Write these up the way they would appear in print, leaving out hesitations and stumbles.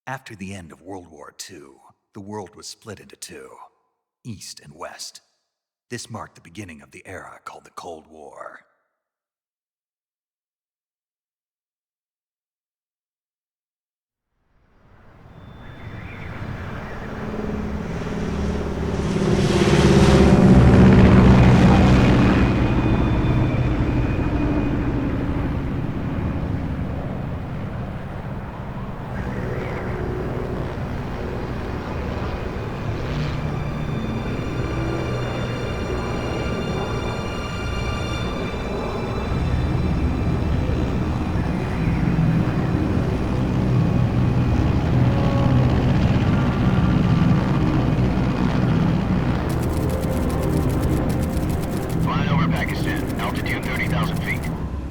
After the end of World War II, the world was split into two, East and West. This marked the beginning of the era called the Cold War.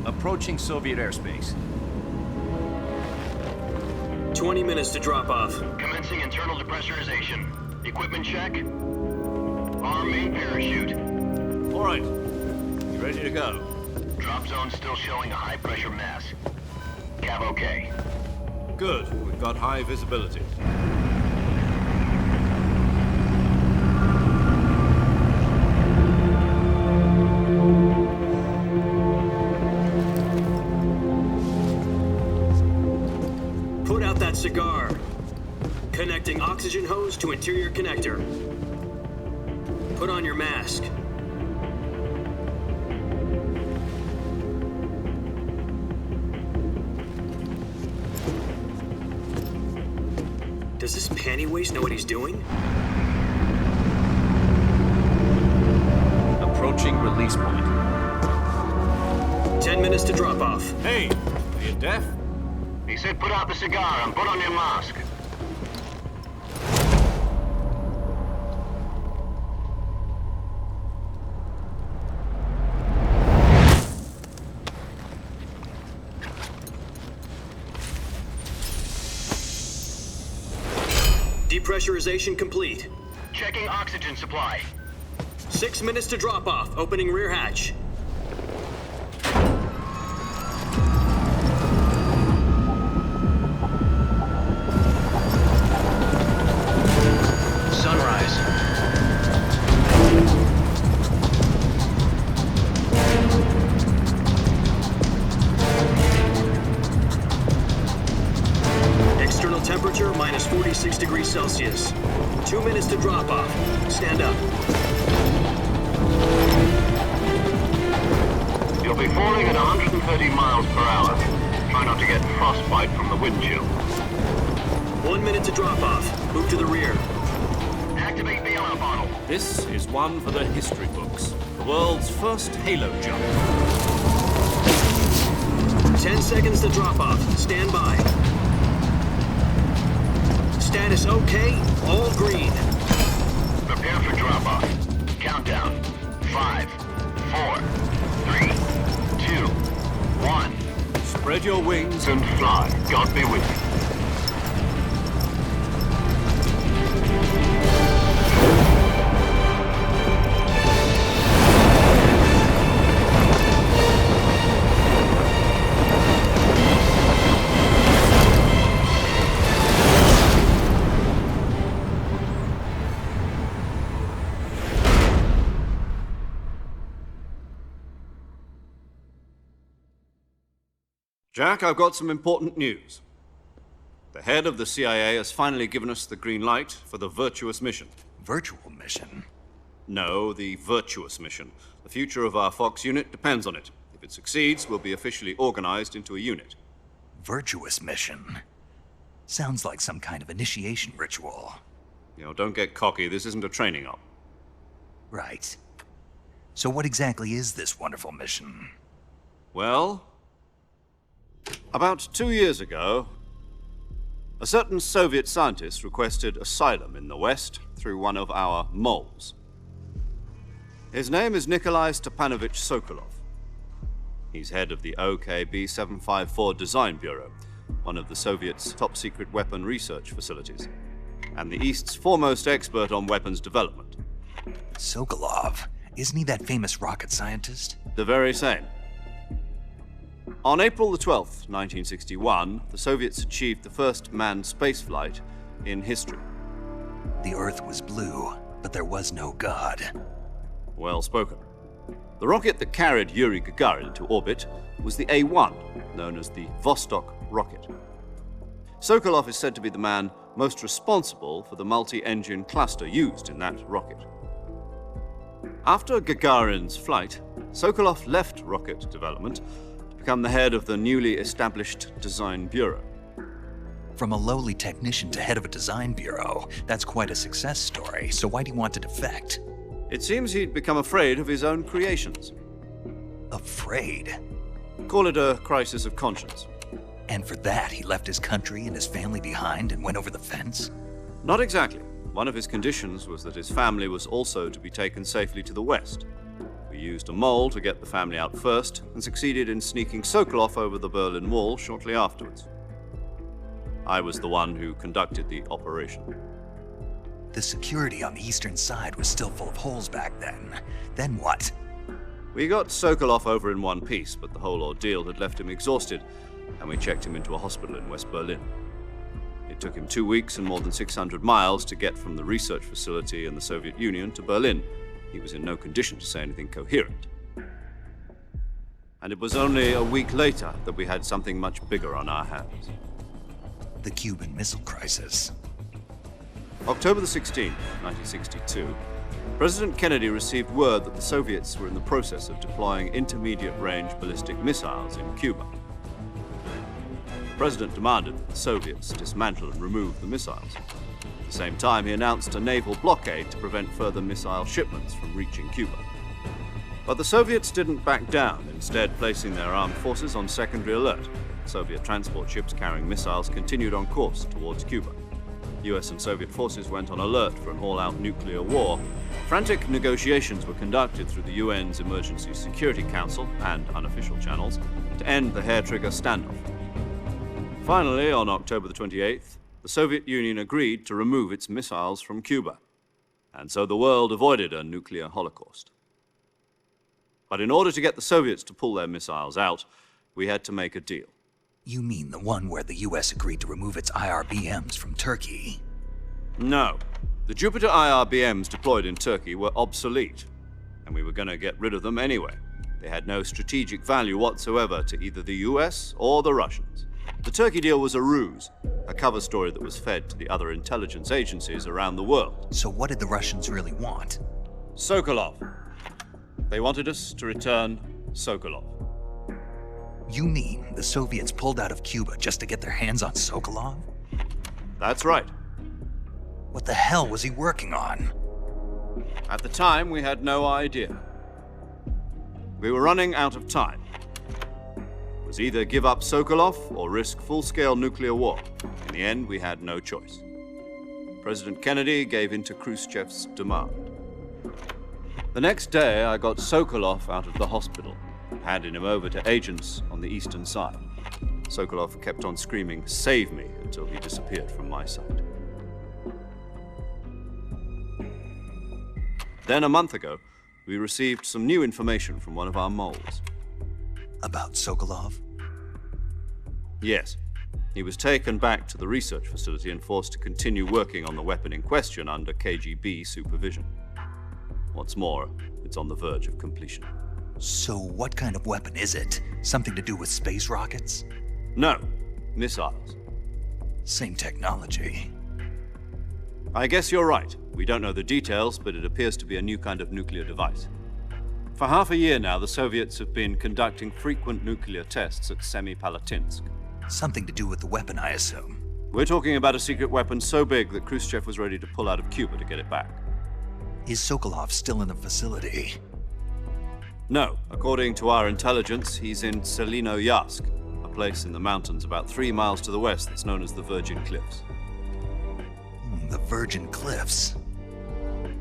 Approaching Soviet airspace. 20 minutes to drop off. Commencing internal depressurization. Equipment check. Arm main parachute. All right. You ready to go? Drop zone still showing a high pressure mass. Cav okay. Good. We've got high visibility. Put out that cigar. Connecting oxygen hose to interior connector. Put on your mask. Does this panty waste know what he's doing? Approaching release point. 10 minutes to drop off. Hey, are you deaf? He said put out the cigar and put on your mask. Depressurization complete. Checking oxygen supply. 6 minutes to drop off. Opening rear hatch. Sunrise. External temperature minus 46 degrees Celsius. 2 minutes to drop off. Stand up. You'll be falling at 130 miles per hour. Try not to get frostbite from the wind chill. 1 minute to drop off. Move to the rear. Activate bailout bottle. This is one for the history books. The world's first halo jump. 10 seconds to drop off. Stand by. Status okay. All green. Prepare for drop off. Countdown. 5, 4, 3, 2, 1. Spread your wings And fly. God be with you. Jack, I've got some important news. The head of the CIA has finally given us the green light for the virtuous mission. Virtual mission? No, the virtuous mission. The future of our Fox unit depends on it. If it succeeds, we'll be officially organized into a unit. Virtuous mission? Sounds like some kind of initiation ritual. You know, don't get cocky. This isn't a training op. Right. So what exactly is this wonderful mission? Well, about 2 years ago, a certain Soviet scientist requested asylum in the West through one of our moles. His name is Nikolai Stepanovich Sokolov. He's head of the OKB 754 Design Bureau, one of the Soviets' top-secret weapon research facilities, and the East's foremost expert on weapons development. Sokolov? Isn't he that famous rocket scientist? The very same. On April the 12th, 1961, the Soviets achieved the first manned spaceflight in history. The Earth was blue, but there was no God. Well spoken. The rocket that carried Yuri Gagarin to orbit was the A-1, known as the Vostok rocket. Sokolov is said to be the man most responsible for the multi-engine cluster used in that rocket. After Gagarin's flight, Sokolov left rocket development to become the head of the newly established Design Bureau. From a lowly technician to head of a design bureau, that's quite a success story, so why do you want to defect? It seems he'd become afraid of his own creations. Afraid? Call it a crisis of conscience. And for that, he left his country and his family behind and went over the fence? Not exactly. One of his conditions was that his family was also to be taken safely to the west. We used a mole to get the family out first and succeeded in sneaking Sokolov over the Berlin Wall shortly afterwards. I was the one who conducted the operation. The security on the eastern side was still full of holes back then. Then what? We got Sokolov over in one piece, but the whole ordeal had left him exhausted, and we checked him into a hospital in West Berlin. It took him 2 weeks and more than 600 miles to get from the research facility in the Soviet Union to Berlin. He was in no condition to say anything coherent. And it was only a week later that we had something much bigger on our hands. The Cuban Missile Crisis. October the 16th, 1962, President Kennedy received word that the Soviets were in the process of deploying intermediate-range ballistic missiles in Cuba. The President demanded that the Soviets dismantle and remove the missiles. At the same time, he announced a naval blockade to prevent further missile shipments from reaching Cuba. But the Soviets didn't back down, instead placing their armed forces on secondary alert. Soviet transport ships carrying missiles continued on course towards Cuba. US and Soviet forces went on alert for an all-out nuclear war. Frantic negotiations were conducted through the UN's Emergency Security Council and unofficial channels to end the hair-trigger standoff. Finally, on October the 28th, the Soviet Union agreed to remove its missiles from Cuba. And so the world avoided a nuclear holocaust. But in order to get the Soviets to pull their missiles out, we had to make a deal. You mean the one where the US agreed to remove its IRBMs from Turkey? No. The Jupiter IRBMs deployed in Turkey were obsolete, and we were going to get rid of them anyway. They had no strategic value whatsoever to either the US or the Russians. The Turkey deal was a ruse, a cover story that was fed to the other intelligence agencies around the world. So what did the Russians really want? Sokolov. They wanted us to return Sokolov. You mean the Soviets pulled out of Cuba just to get their hands on Sokolov? That's right. What the hell was he working on? At the time, we had no idea. We were running out of time. It was either give up Sokolov or risk full-scale nuclear war. In the end, we had no choice. President Kennedy gave in to Khrushchev's demand. The next day, I got Sokolov out of the hospital, handing him over to agents on the eastern side. Sokolov kept on screaming, "Save me," until he disappeared from my sight. Then a month ago, we received some new information from one of our moles. About Sokolov? Yes. He was taken back to the research facility and forced to continue working on the weapon in question under KGB supervision. What's more, it's on the verge of completion. So what kind of weapon is it? Something to do with space rockets? No, missiles. Same technology. I guess you're right. We don't know the details, but it appears to be a new kind of nuclear device. For half a year now, the Soviets have been conducting frequent nuclear tests at Semipalatinsk. Something to do with the weapon, I assume. We're talking about a secret weapon so big that Khrushchev was ready to pull out of Cuba to get it back. Is Sokolov still in the facility? No. According to our intelligence, he's in Selinoyarsk, a place in the mountains about 3 miles to the west that's known as the Virgin Cliffs. The Virgin Cliffs.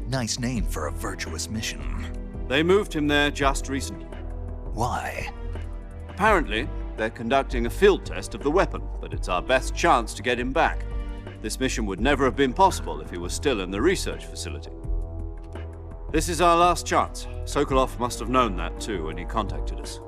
Nice name for a virtuous mission. They moved him there just recently. Why? Apparently, they're conducting a field test of the weapon, but it's our best chance to get him back. This mission would never have been possible if he was still in the research facility. This is our last chance. Sokolov must have known that too when he contacted us.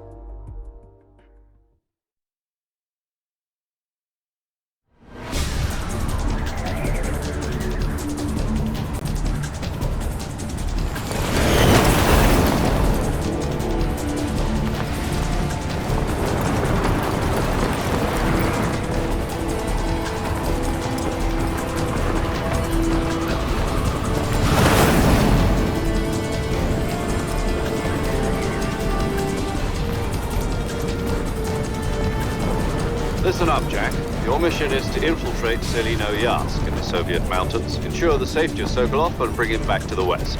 Listen up, Jack. Your mission is to infiltrate Selino-Yarsk in the Soviet mountains, ensure the safety of Sokolov, and bring him back to the west.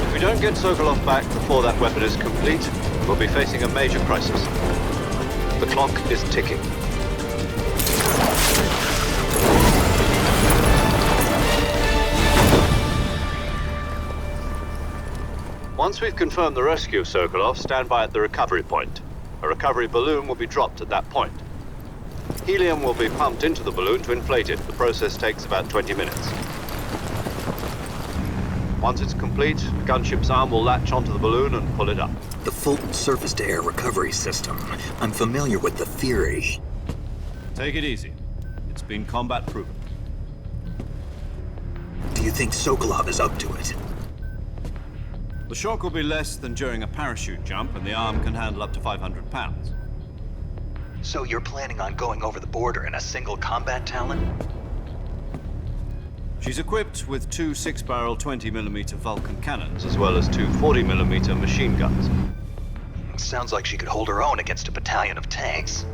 If we don't get Sokolov back before that weapon is complete, we'll be facing a major crisis. The clock is ticking. Once we've confirmed the rescue of Sokolov, stand by at the recovery point. A recovery balloon will be dropped at that point. Helium will be pumped into the balloon to inflate it. The process takes about 20 minutes. Once it's complete, the gunship's arm will latch onto the balloon and pull it up. The Fulton surface-to-air recovery system. I'm familiar with the theory. Take it easy. It's been combat-proven. Do you think Sokolov is up to it? The shock will be less than during a parachute jump, and the arm can handle up to 500 pounds. So you're planning on going over the border in a single combat Talon? She's equipped with two 6-barrel 20mm Vulcan cannons, as well as two 40mm machine guns. Sounds like she could hold her own against a battalion of tanks.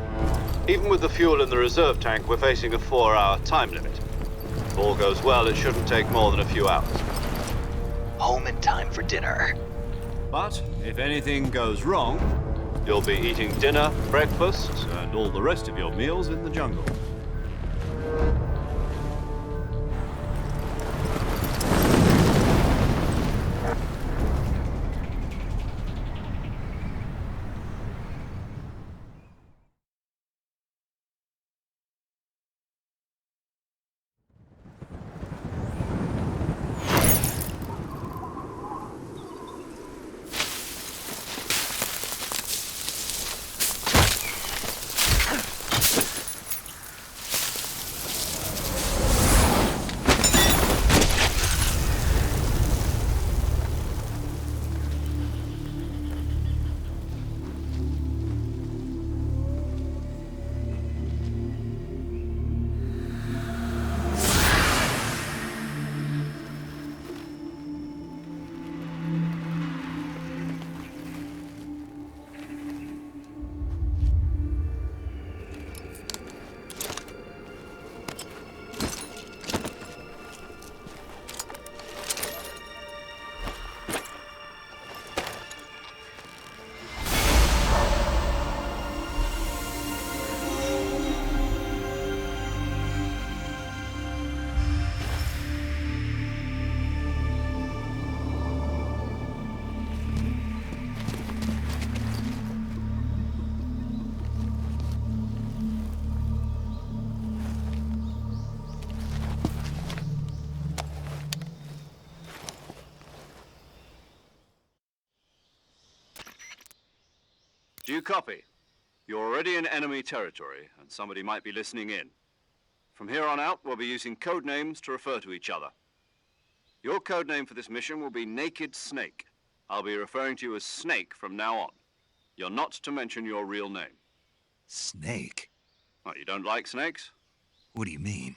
Even with the fuel in the reserve tank, we're facing a 4-hour time limit. If all goes well, it shouldn't take more than a few hours. Home in time for dinner. But if anything goes wrong, you'll be eating dinner, breakfast, and all the rest of your meals in the jungle. Do you copy? You're already in enemy territory, and somebody might be listening in. From here on out, we'll be using code names to refer to each other. Your code name for this mission will be Naked Snake. I'll be referring to you as Snake from now on. You're not to mention your real name. Snake? Oh, you don't like snakes? What do you mean?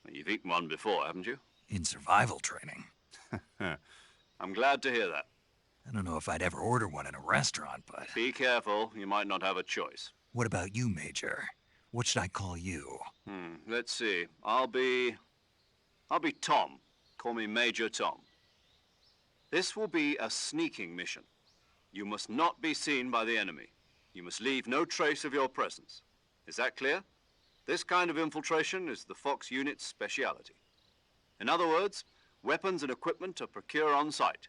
Well, you've eaten one before, haven't you? In survival training. I'm glad to hear that. I don't know if I'd ever order one in a restaurant, but... Be careful, you might not have a choice. What about you, Major? What should I call you? Let's see. I'll be Tom. Call me Major Tom. This will be a sneaking mission. You must not be seen by the enemy. You must leave no trace of your presence. Is that clear? This kind of infiltration is the Fox unit's speciality. In other words, weapons and equipment are procured on site.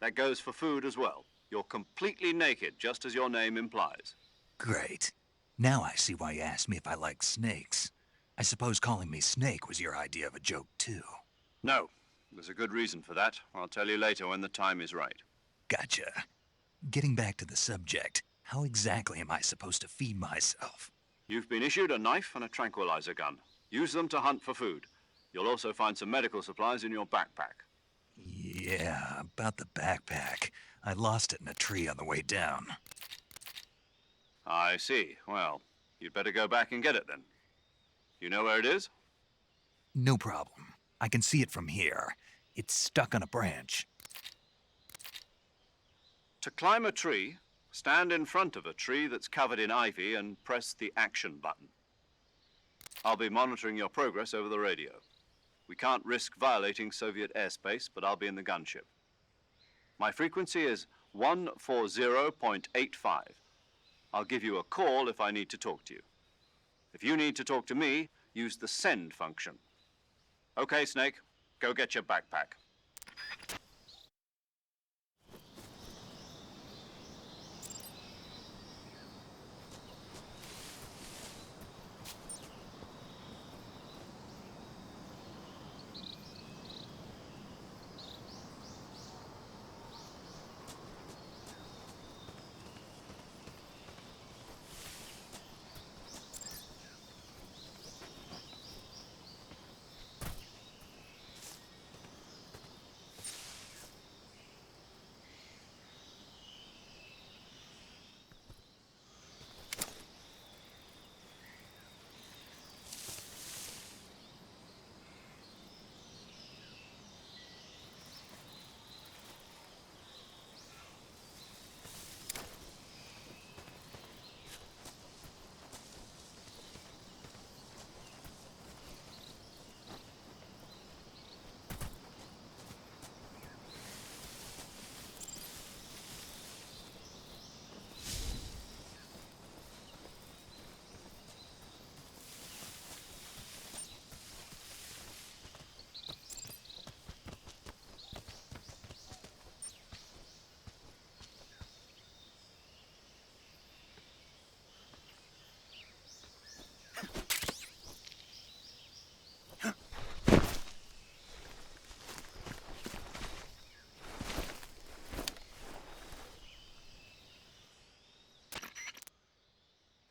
That goes for food as well. You're completely naked, just as your name implies. Great. Now I see why you asked me if I like snakes. I suppose calling me Snake was your idea of a joke, too. No. There's a good reason for that. I'll tell you later when the time is right. Gotcha. Getting back to the subject, how exactly am I supposed to feed myself? You've been issued a knife and a tranquilizer gun. Use them to hunt for food. You'll also find some medical supplies in your backpack. Yeah, about the backpack. I lost it in a tree on the way down. I see. Well, you'd better go back and get it then. You know where it is? No problem. I can see it from here. It's stuck on a branch. To climb a tree, stand in front of a tree that's covered in ivy and press the action button. I'll be monitoring your progress over the radio. We can't risk violating Soviet airspace, but I'll be in the gunship. My frequency is 140.85. I'll give you a call if I need to talk to you. If you need to talk to me, use the send function. Okay, Snake, go get your backpack.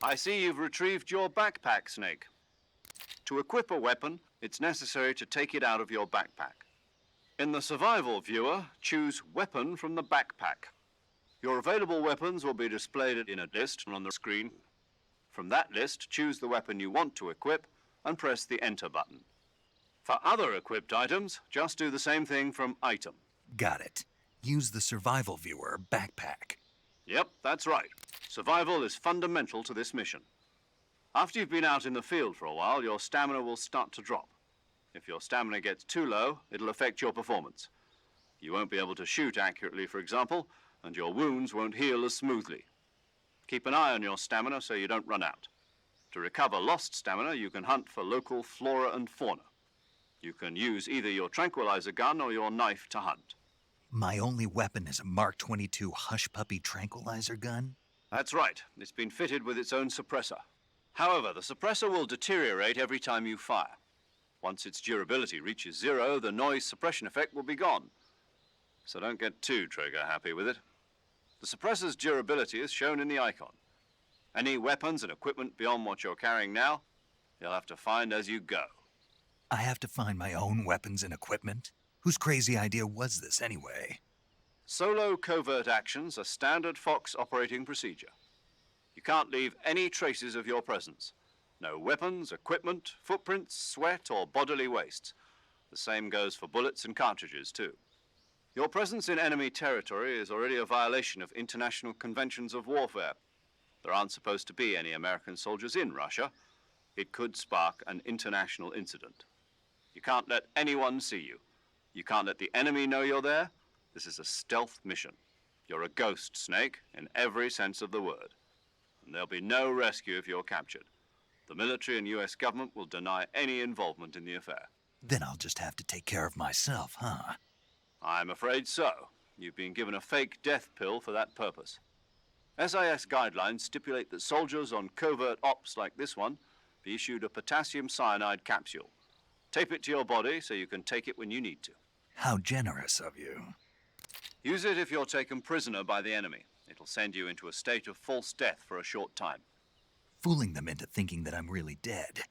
I see you've retrieved your backpack, Snake. To equip a weapon, it's necessary to take it out of your backpack. In the survival viewer, choose Weapon from the backpack. Your available weapons will be displayed in a list on the screen. From that list, choose the weapon you want to equip and press the Enter button. For other equipped items, just do the same thing from Item. Got it. Use the survival viewer backpack. Yep, that's right. Survival is fundamental to this mission. After you've been out in the field for a while, your stamina will start to drop. If your stamina gets too low, it'll affect your performance. You won't be able to shoot accurately, for example, and your wounds won't heal as smoothly. Keep an eye on your stamina so you don't run out. To recover lost stamina, you can hunt for local flora and fauna. You can use either your tranquilizer gun or your knife to hunt. My only weapon is a Mark 22 Hush Puppy tranquilizer gun? That's right. It's been fitted with its own suppressor. However, the suppressor will deteriorate every time you fire. Once its durability reaches 0, the noise suppression effect will be gone. So don't get too trigger happy with it. The suppressor's durability is shown in the icon. Any weapons and equipment beyond what you're carrying now, you'll have to find as you go. I have to find my own weapons and equipment? Whose crazy idea was this anyway? Solo covert actions are standard Fox operating procedure. You can't leave any traces of your presence. No weapons, equipment, footprints, sweat, or bodily wastes. The same goes for bullets and cartridges, too. Your presence in enemy territory is already a violation of international conventions of warfare. There aren't supposed to be any American soldiers in Russia. It could spark an international incident. You can't let anyone see you. You can't let the enemy know you're there. This is a stealth mission. You're a ghost, Snake, in every sense of the word. And there'll be no rescue if you're captured. The military and US government will deny any involvement in the affair. Then I'll just have to take care of myself, huh? I'm afraid so. You've been given a fake death pill for that purpose. SIS guidelines stipulate that soldiers on covert ops like this one be issued a potassium cyanide capsule. Tape it to your body so you can take it when you need to. How generous of you. Use it if you're taken prisoner by the enemy. It'll send you into a state of false death for a short time. Fooling them into thinking that I'm really dead.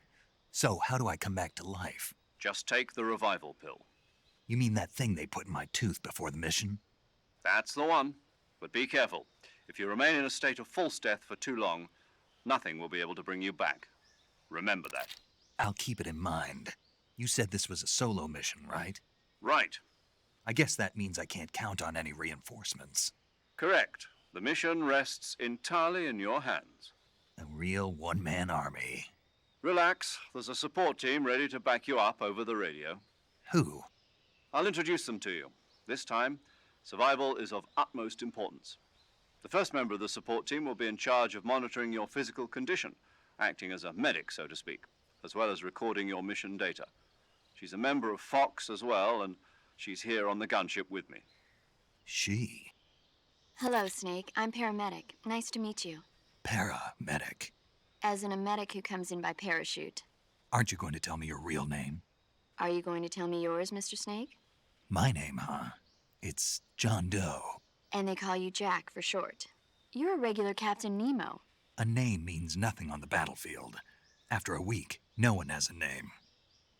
So how do I come back to life? Just take the revival pill. You mean that thing they put in my tooth before the mission? That's the one. But be careful. If you remain in a state of false death for too long, nothing will be able to bring you back. Remember that. I'll keep it in mind. You said this was a solo mission, right? Right. I guess that means I can't count on any reinforcements. Correct. The mission rests entirely in your hands. A real one-man army. Relax. There's a support team ready to back you up over the radio. Who? I'll introduce them to you. This time, survival is of utmost importance. The first member of the support team will be in charge of monitoring your physical condition, acting as a medic, so to speak, as well as recording your mission data. She's a member of Fox as well, and she's here on the gunship with me. She? Hello, Snake. I'm paramedic. Nice to meet you. Paramedic. As in a medic who comes in by parachute. Aren't you going to tell me your real name? Are you going to tell me yours, Mr. Snake? My name, huh? It's John Doe. And they call you Jack for short. You're a regular Captain Nemo. A name means nothing on the battlefield. After a week, no one has a name.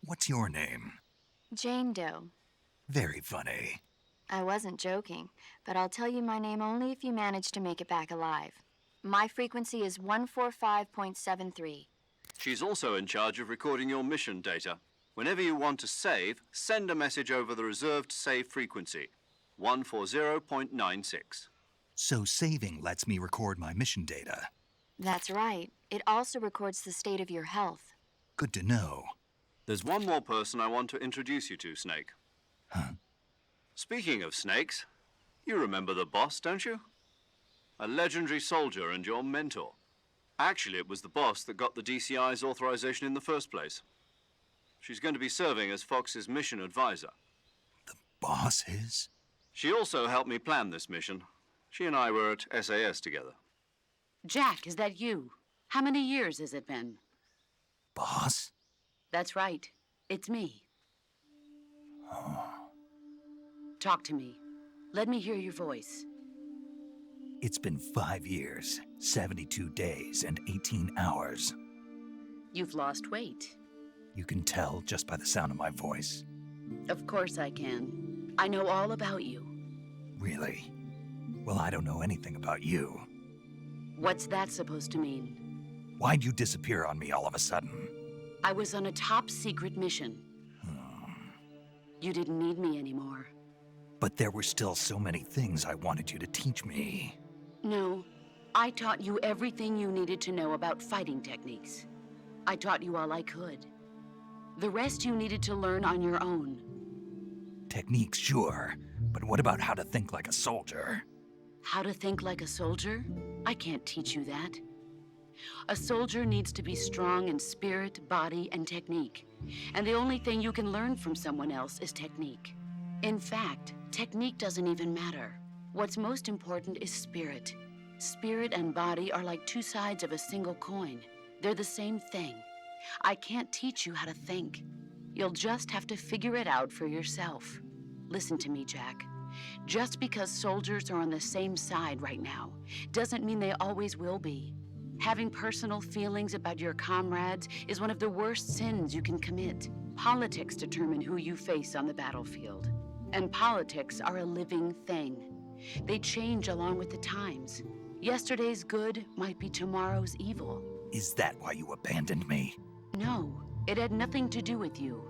What's your name? Jane Doe. Very funny. I wasn't joking, but I'll tell you my name only if you manage to make it back alive. My frequency is 145.73. She's also in charge of recording your mission data. Whenever you want to save, send a message over the reserved save frequency, 140.96. So saving lets me record my mission data. That's right. It also records the state of your health. Good to know. There's one more person I want to introduce you to, Snake. Huh? Speaking of snakes, you remember the boss, don't you? A legendary soldier and your mentor. Actually, it was the boss that got the DCI's authorization in the first place. She's going to be serving as Fox's mission advisor. The boss is? She also helped me plan this mission. She and I were at SAS together. Jack, is that you? How many years has it been? Boss? That's right. It's me. Talk to me. Let me hear your voice. It's been 5 years, 72 days, and 18 hours. You've lost weight. You can tell just by the sound of my voice. Of course I can. I know all about you. Really? Well, I don't know anything about you. What's that supposed to mean? Why'd you disappear on me all of a sudden? I was on a top-secret mission. You didn't need me anymore. But there were still so many things I wanted you to teach me. No, I taught you everything you needed to know about fighting techniques. I taught you all I could. The rest you needed to learn on your own. Techniques, sure. But what about how to think like a soldier? How to think like a soldier? I can't teach you that. A soldier needs to be strong in spirit, body, and technique. And the only thing you can learn from someone else is technique. In fact, technique doesn't even matter. What's most important is spirit. Spirit and body are like two sides of a single coin. They're the same thing. I can't teach you how to think. You'll just have to figure it out for yourself. Listen to me, Jack. Just because soldiers are on the same side right now doesn't mean they always will be. Having personal feelings about your comrades is one of the worst sins you can commit. Politics determine who you face on the battlefield. And politics are a living thing. They change along with the times. Yesterday's good might be tomorrow's evil. Is that why you abandoned me? No, it had nothing to do with you.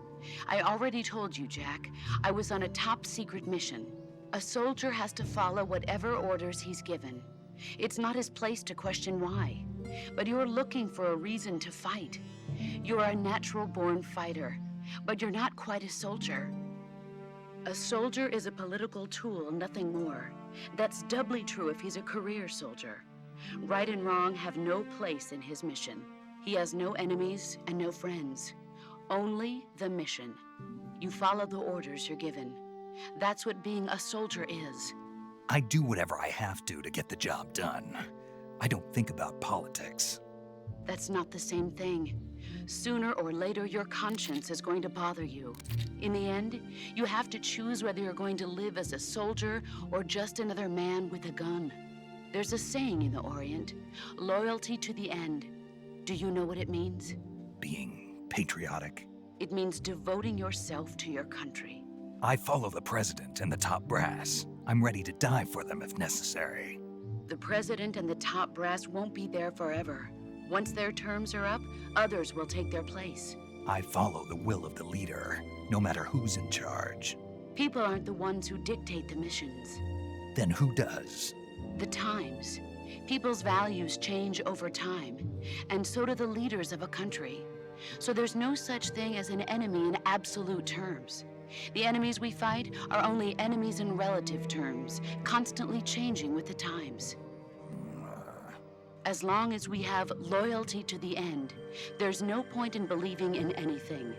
I already told you, Jack. I was on a top-secret mission. A soldier has to follow whatever orders he's given. It's not his place to question why. But you're looking for a reason to fight. You're a natural-born fighter, but you're not quite a soldier. A soldier is a political tool, nothing more. That's doubly true if he's a career soldier. Right and wrong have no place in his mission. He has no enemies and no friends. Only the mission. You follow the orders you're given. That's what being a soldier is. I do whatever I have to get the job done. I don't think about politics. That's not the same thing. Sooner or later, your conscience is going to bother you. In the end, you have to choose whether you're going to live as a soldier or just another man with a gun. There's a saying in the Orient, loyalty to the end. Do you know what it means? Being patriotic. It means devoting yourself to your country. I follow the president and the top brass. I'm ready to die for them if necessary. The president and the top brass won't be there forever. Once their terms are up, others will take their place. I follow the will of the leader, no matter who's in charge. People aren't the ones who dictate the missions. Then who does? The times. People's values change over time, and so do the leaders of a country. So there's no such thing as an enemy in absolute terms. The enemies we fight are only enemies in relative terms, constantly changing with the times. As long as we have loyalty to the end, there's no point in believing in anything,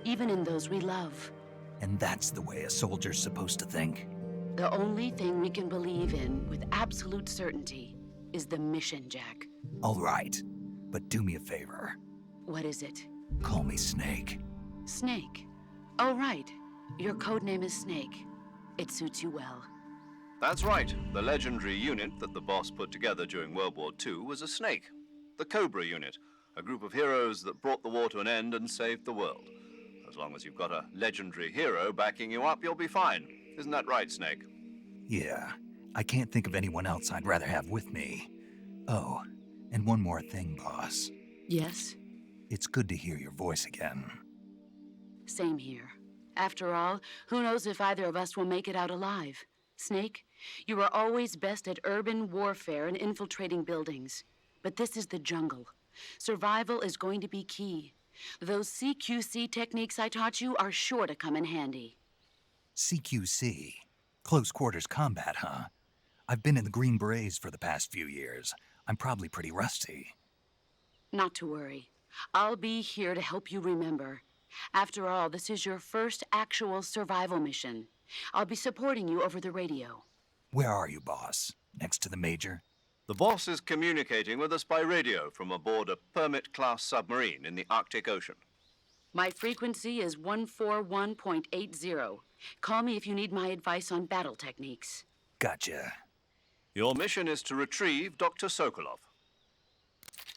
even in those we love. And that's the way a soldier's supposed to think? The only thing we can believe in with absolute certainty is the mission, Jack. All right, but do me a favor. What is it? Call me Snake. Snake. Oh, right. Your code name is Snake. It suits you well. That's right. The legendary unit that the boss put together during World War II was a snake. The Cobra unit, a group of heroes that brought the war to an end and saved the world. As long as you've got a legendary hero backing you up, you'll be fine. Isn't that right, Snake? Yeah, I can't think of anyone else I'd rather have with me. Oh, and one more thing, boss. Yes? It's good to hear your voice again. Same here. After all, who knows if either of us will make it out alive? Snake, you are always best at urban warfare and infiltrating buildings. But this is the jungle. Survival is going to be key. Those CQC techniques I taught you are sure to come in handy. CQC? Close quarters combat, huh? I've been in the Green Berets for the past few years. I'm probably pretty rusty. Not to worry. I'll be here to help you remember. After all, this is your first actual survival mission. I'll be supporting you over the radio. Where are you, boss? Next to the Major? The boss is communicating with us by radio from aboard a Permit-class submarine in the Arctic Ocean. My frequency is 141.80. Call me if you need my advice on battle techniques. Gotcha. Your mission is to retrieve Dr. Sokolov.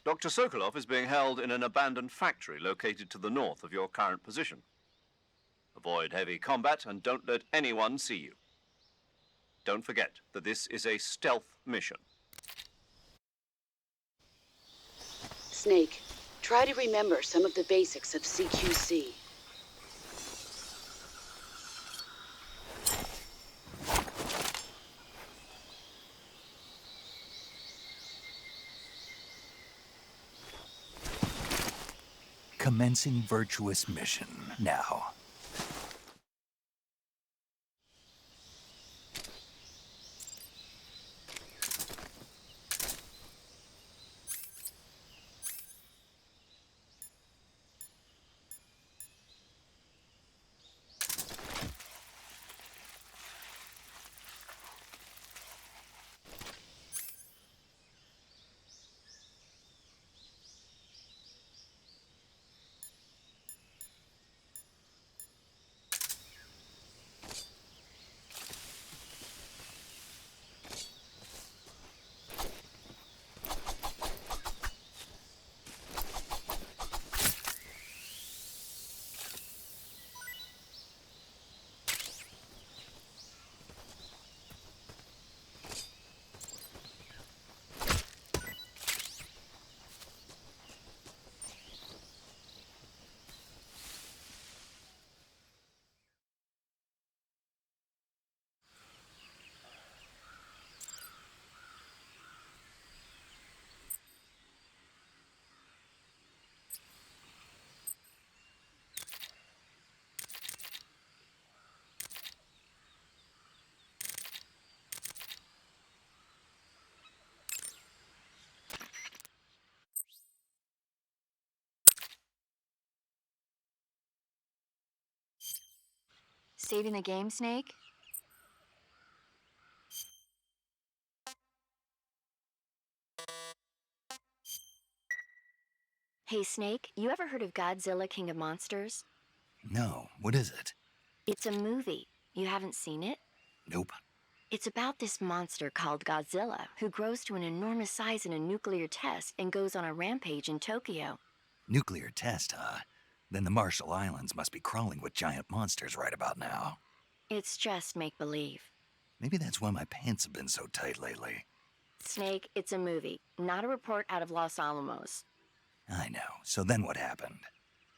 Dr. Sokolov is being held in an abandoned factory located to the north of your current position. Avoid heavy combat and don't let anyone see you. Don't forget that this is a stealth mission. Snake, try to remember some of the basics of CQC. Commencing virtuous mission now. Saving the game, Snake? Hey, Snake, you ever heard of Godzilla, King of Monsters? No, what is it? It's a movie. You haven't seen it? Nope. It's about this monster called Godzilla, who grows to an enormous size in a nuclear test and goes on a rampage in Tokyo. Nuclear test, huh? Then the Marshall Islands must be crawling with giant monsters right about now. It's just make-believe. Maybe that's why my pants have been so tight lately. Snake, it's a movie, not a report out of Los Alamos. I know. So then what happened?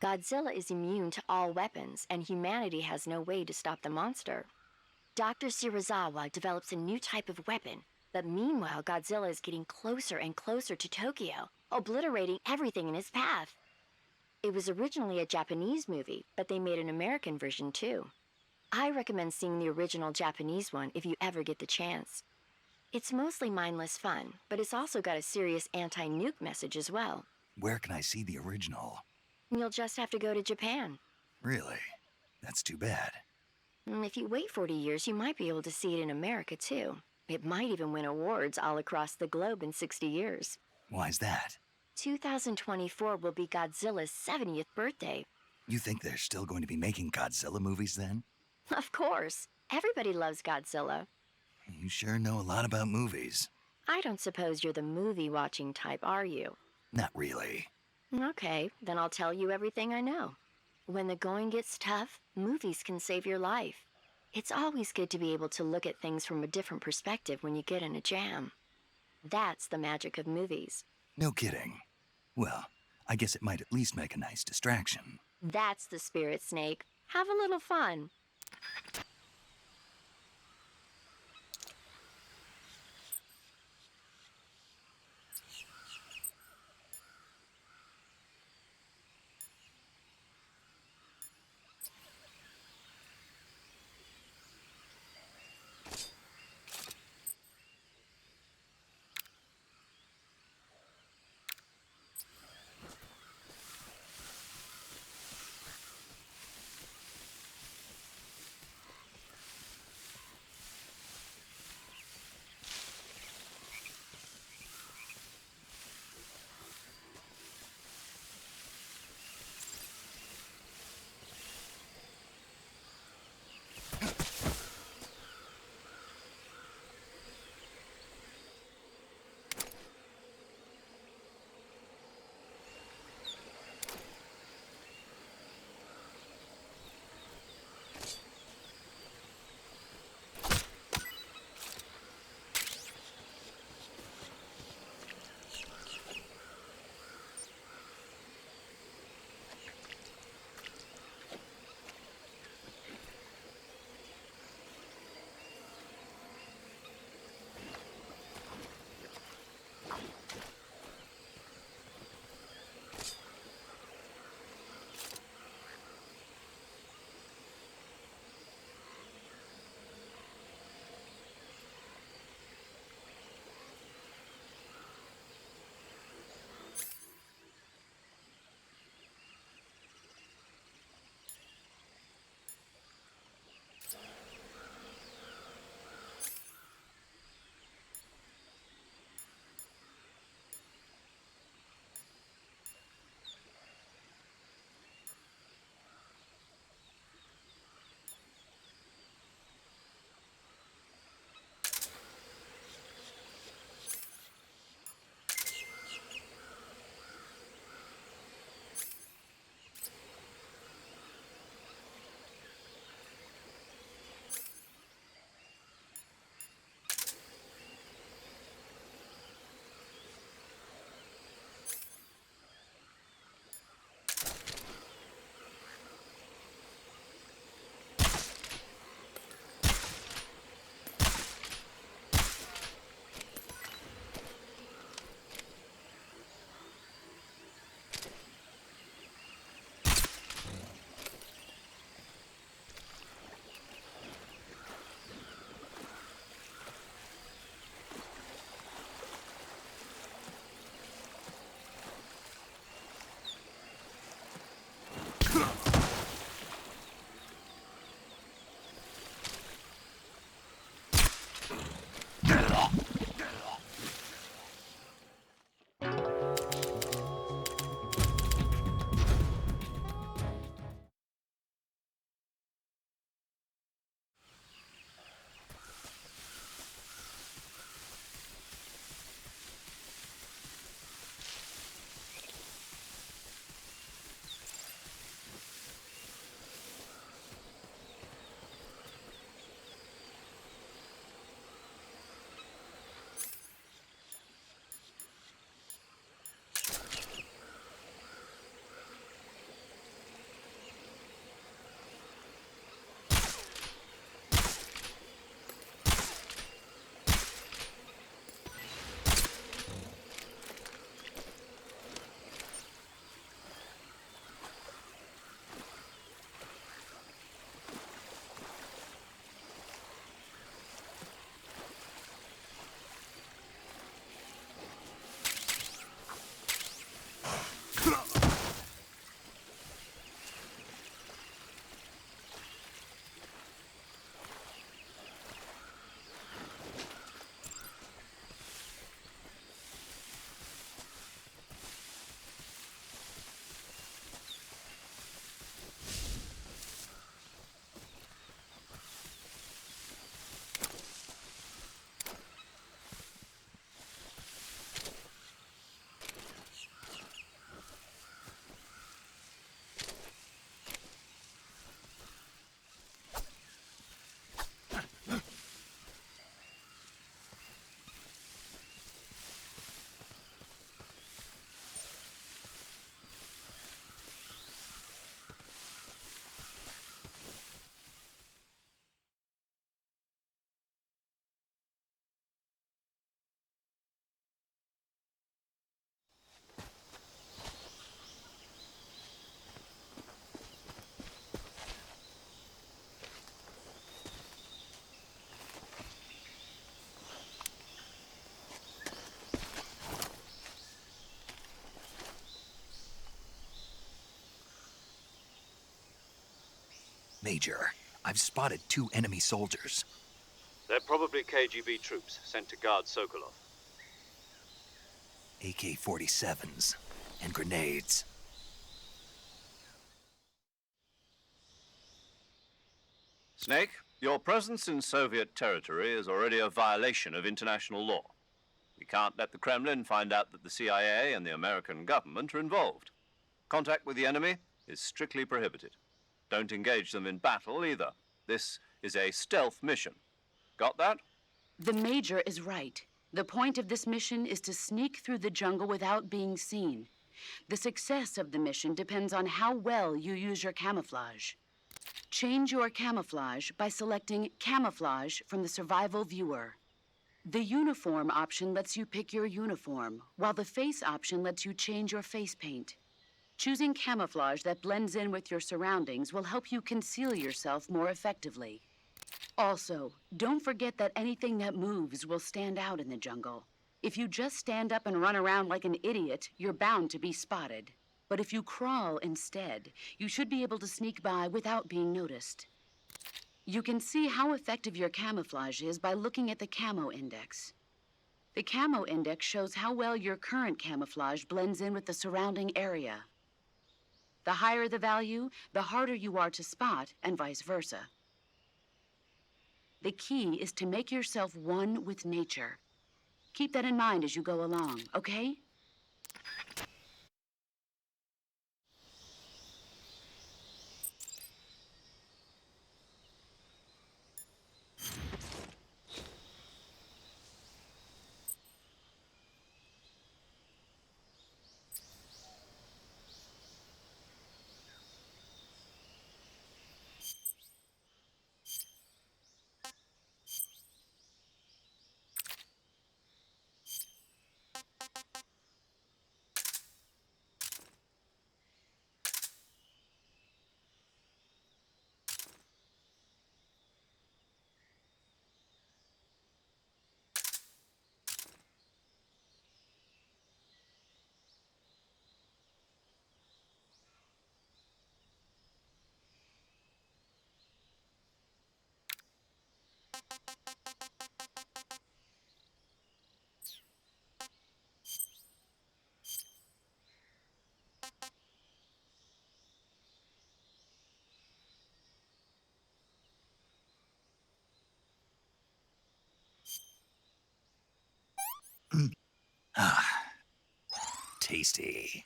Godzilla is immune to all weapons, and humanity has no way to stop the monster. Dr. Shirazawa develops a new type of weapon, But meanwhile, Godzilla is getting closer and closer to Tokyo, obliterating everything in his path. It was originally a Japanese movie, but they made an American version too. I recommend seeing the original Japanese one if you ever get the chance. It's mostly mindless fun, but it's also got a serious anti-nuke message as well. Where can I see the original? You'll just have to go to Japan. Really? That's too bad. If you wait 40 years, you might be able to see it in America too. It might even win awards all across the globe in 60 years. Why's that? 2024 will be Godzilla's 70th birthday. You think they're still going to be making Godzilla movies then? Of course. Everybody loves Godzilla. You sure know a lot about movies. I don't suppose you're the movie-watching type, are you? Not really. Okay, then I'll tell you everything I know. When the going gets tough, movies can save your life. It's always good to be able to look at things from a different perspective when you get in a jam. That's the magic of movies. No kidding. Well, I guess it might at least make a nice distraction. That's the spirit, Snake. Have a little fun. Major, I've spotted 2 enemy soldiers. They're probably KGB troops sent to guard Sokolov. AK-47s and grenades. Snake, your presence in Soviet territory is already a violation of international law. We can't let the Kremlin find out that the CIA and the American government are involved. Contact with the enemy is strictly prohibited. Don't engage them in battle either. This is a stealth mission. Got that? The Major is right. The point of this mission is to sneak through the jungle without being seen. The success of the mission depends on how well you use your camouflage. Change your camouflage by selecting Camouflage from the Survival Viewer. The Uniform option lets you pick your uniform, while the Face option lets you change your face paint. Choosing camouflage that blends in with your surroundings will help you conceal yourself more effectively. Also, don't forget that anything that moves will stand out in the jungle. If you just stand up and run around like an idiot, you're bound to be spotted. But if you crawl instead, you should be able to sneak by without being noticed. You can see how effective your camouflage is by looking at the Camo Index. The Camo Index shows how well your current camouflage blends in with the surrounding area. The higher the value, the harder you are to spot, and vice versa. The key is to make yourself one with nature. Keep that in mind as you go along, okay? Tasty.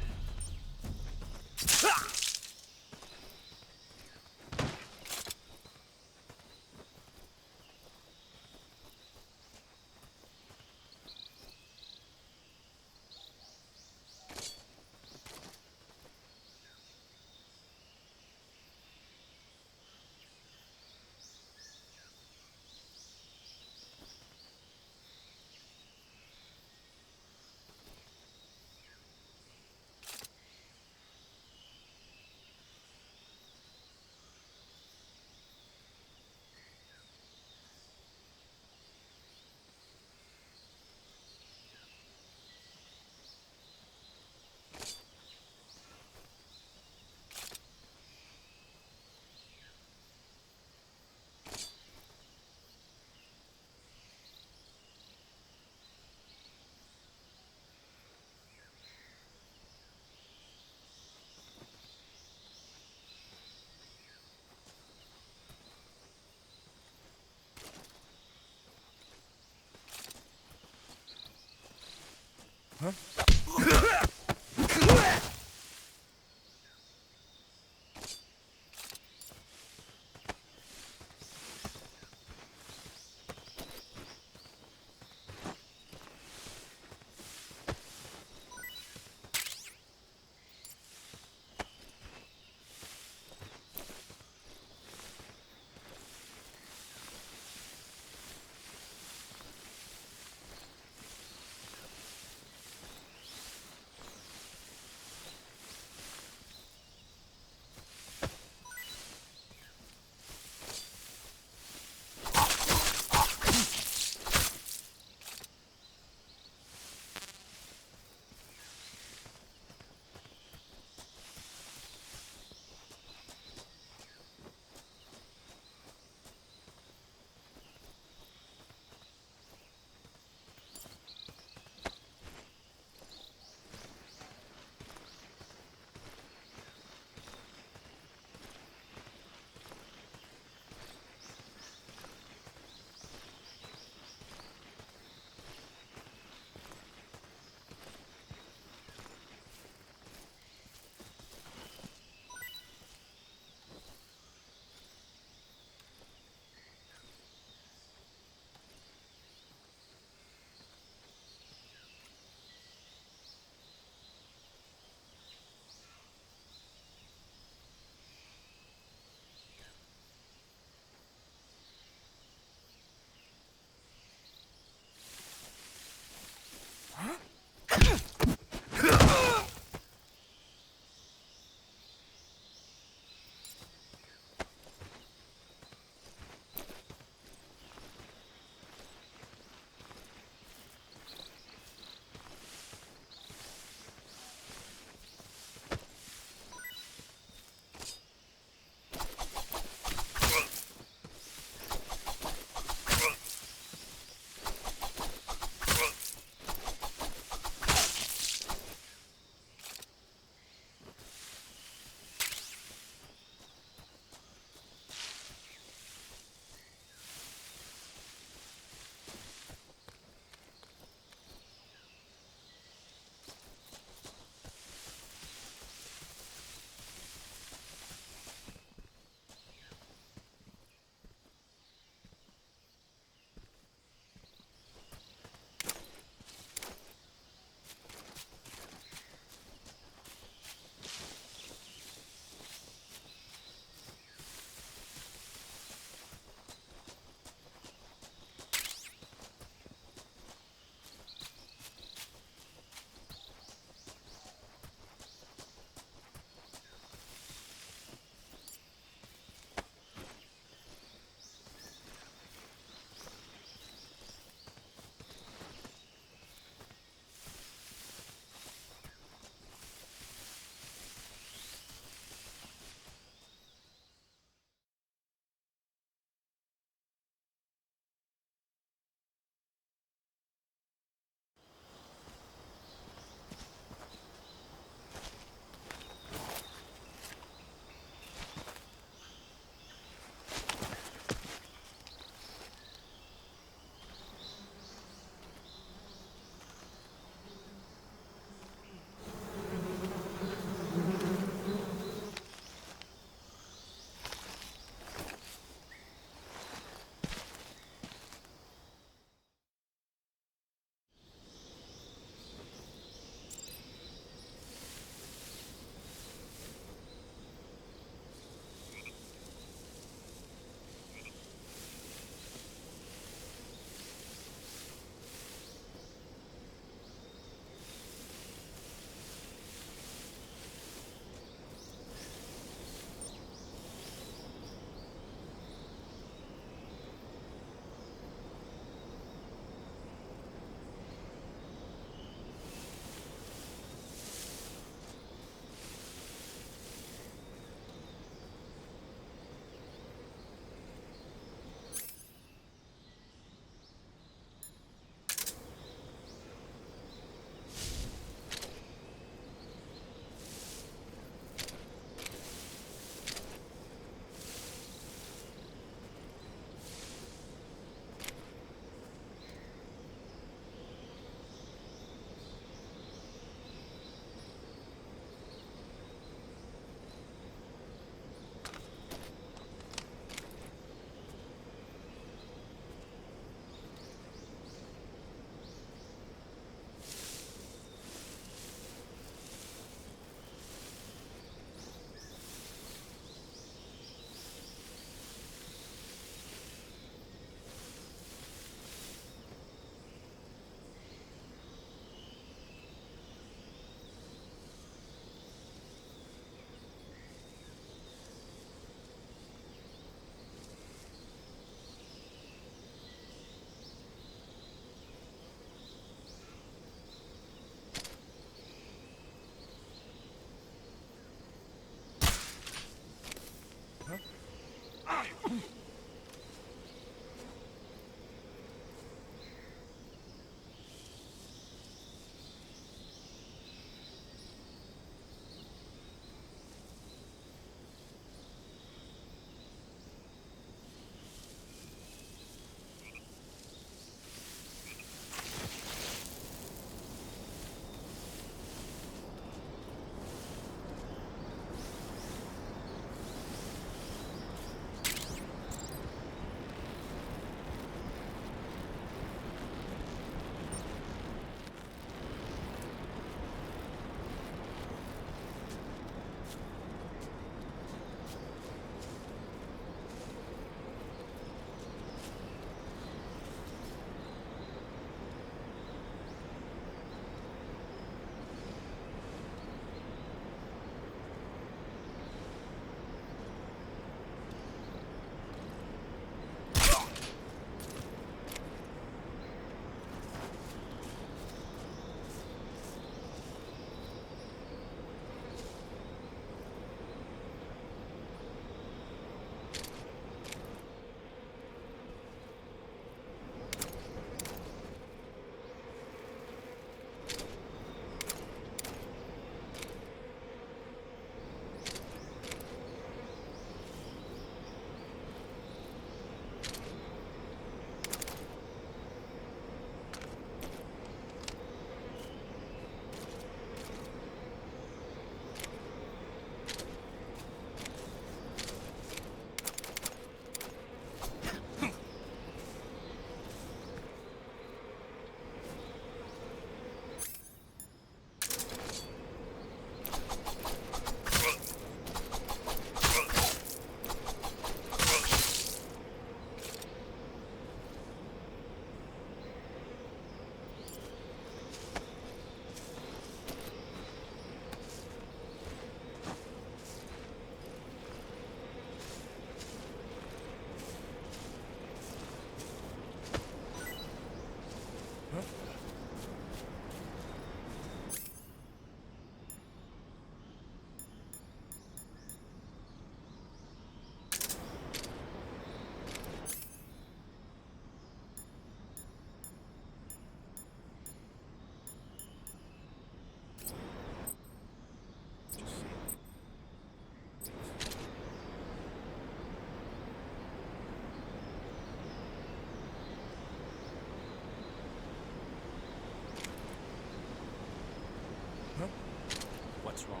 What's wrong?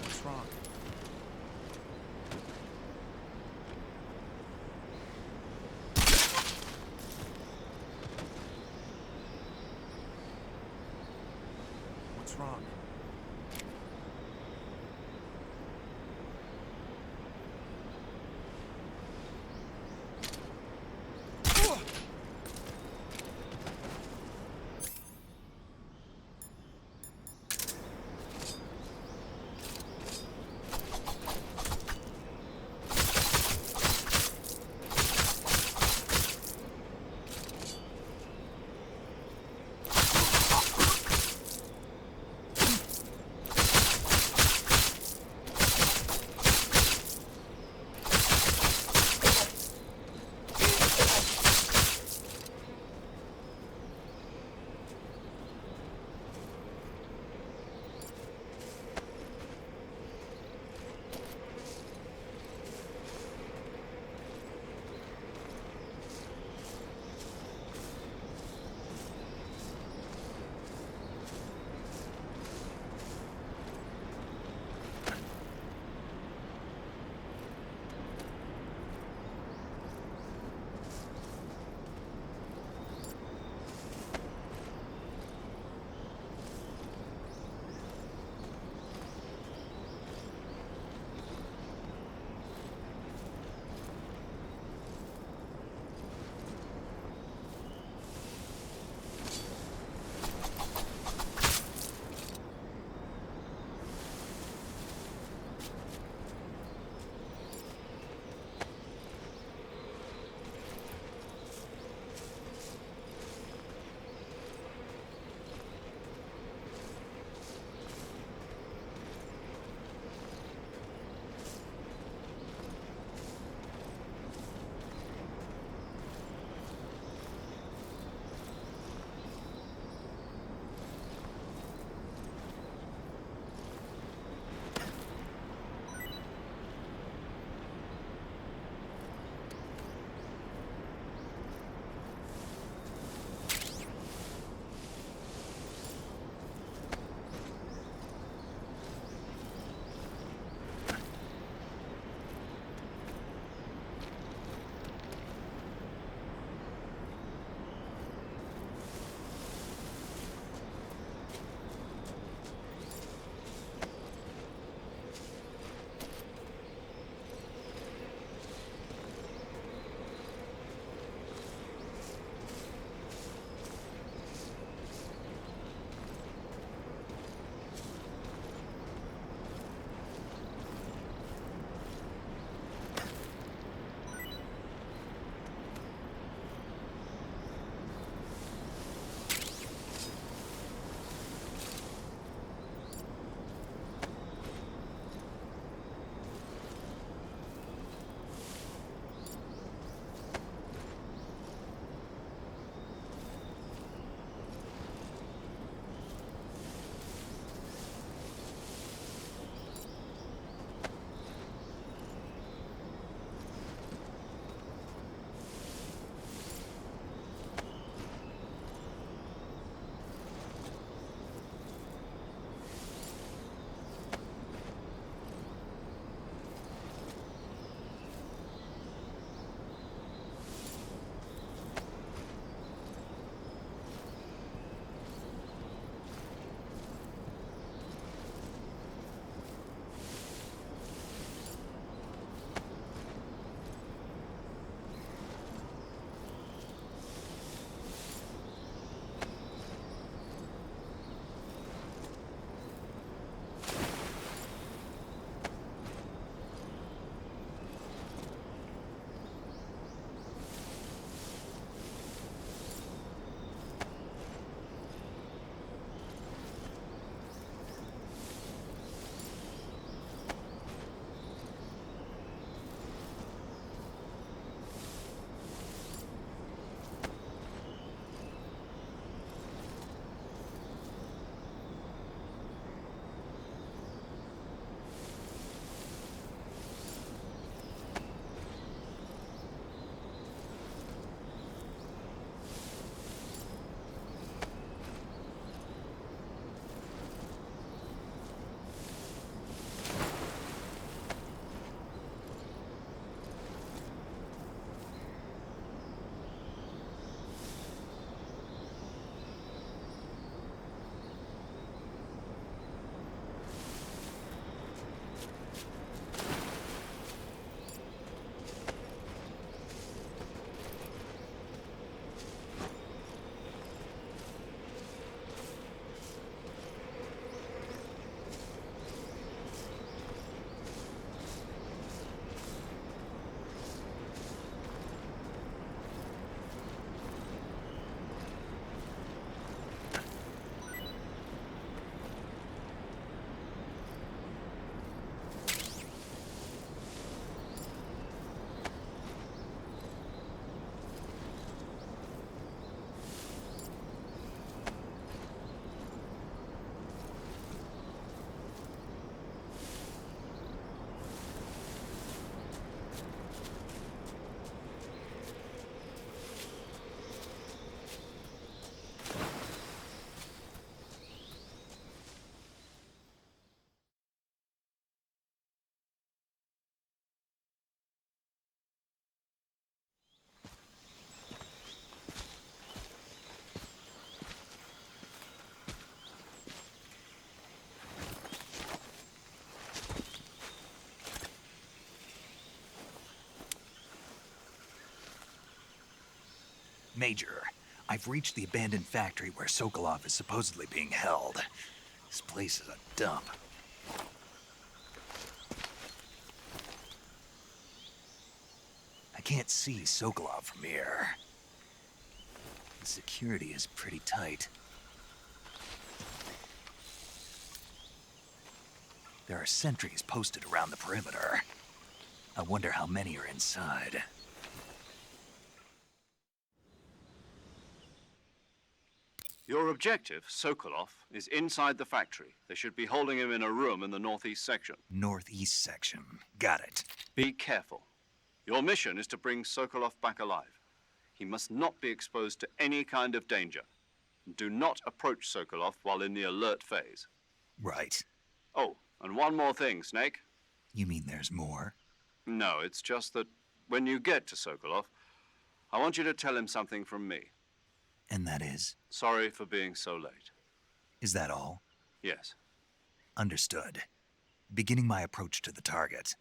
What's wrong? What's wrong? Major, I've reached the abandoned factory where Sokolov is supposedly being held. This place is a dump. I can't see Sokolov from here. The security is pretty tight. There are sentries posted around the perimeter. I wonder how many are inside. Your objective, Sokolov, is inside the factory. They should be holding him in a room in the northeast section. Northeast section. Got it. Be careful. Your mission is to bring Sokolov back alive. He must not be exposed to any kind of danger. Do not approach Sokolov while in the alert phase. Right. Oh, and one more thing, Snake. You mean there's more? No, it's just that when you get to Sokolov, I want you to tell him something from me. And that is? Sorry for being so late. Is that all? Yes. Understood. Beginning my approach to the target.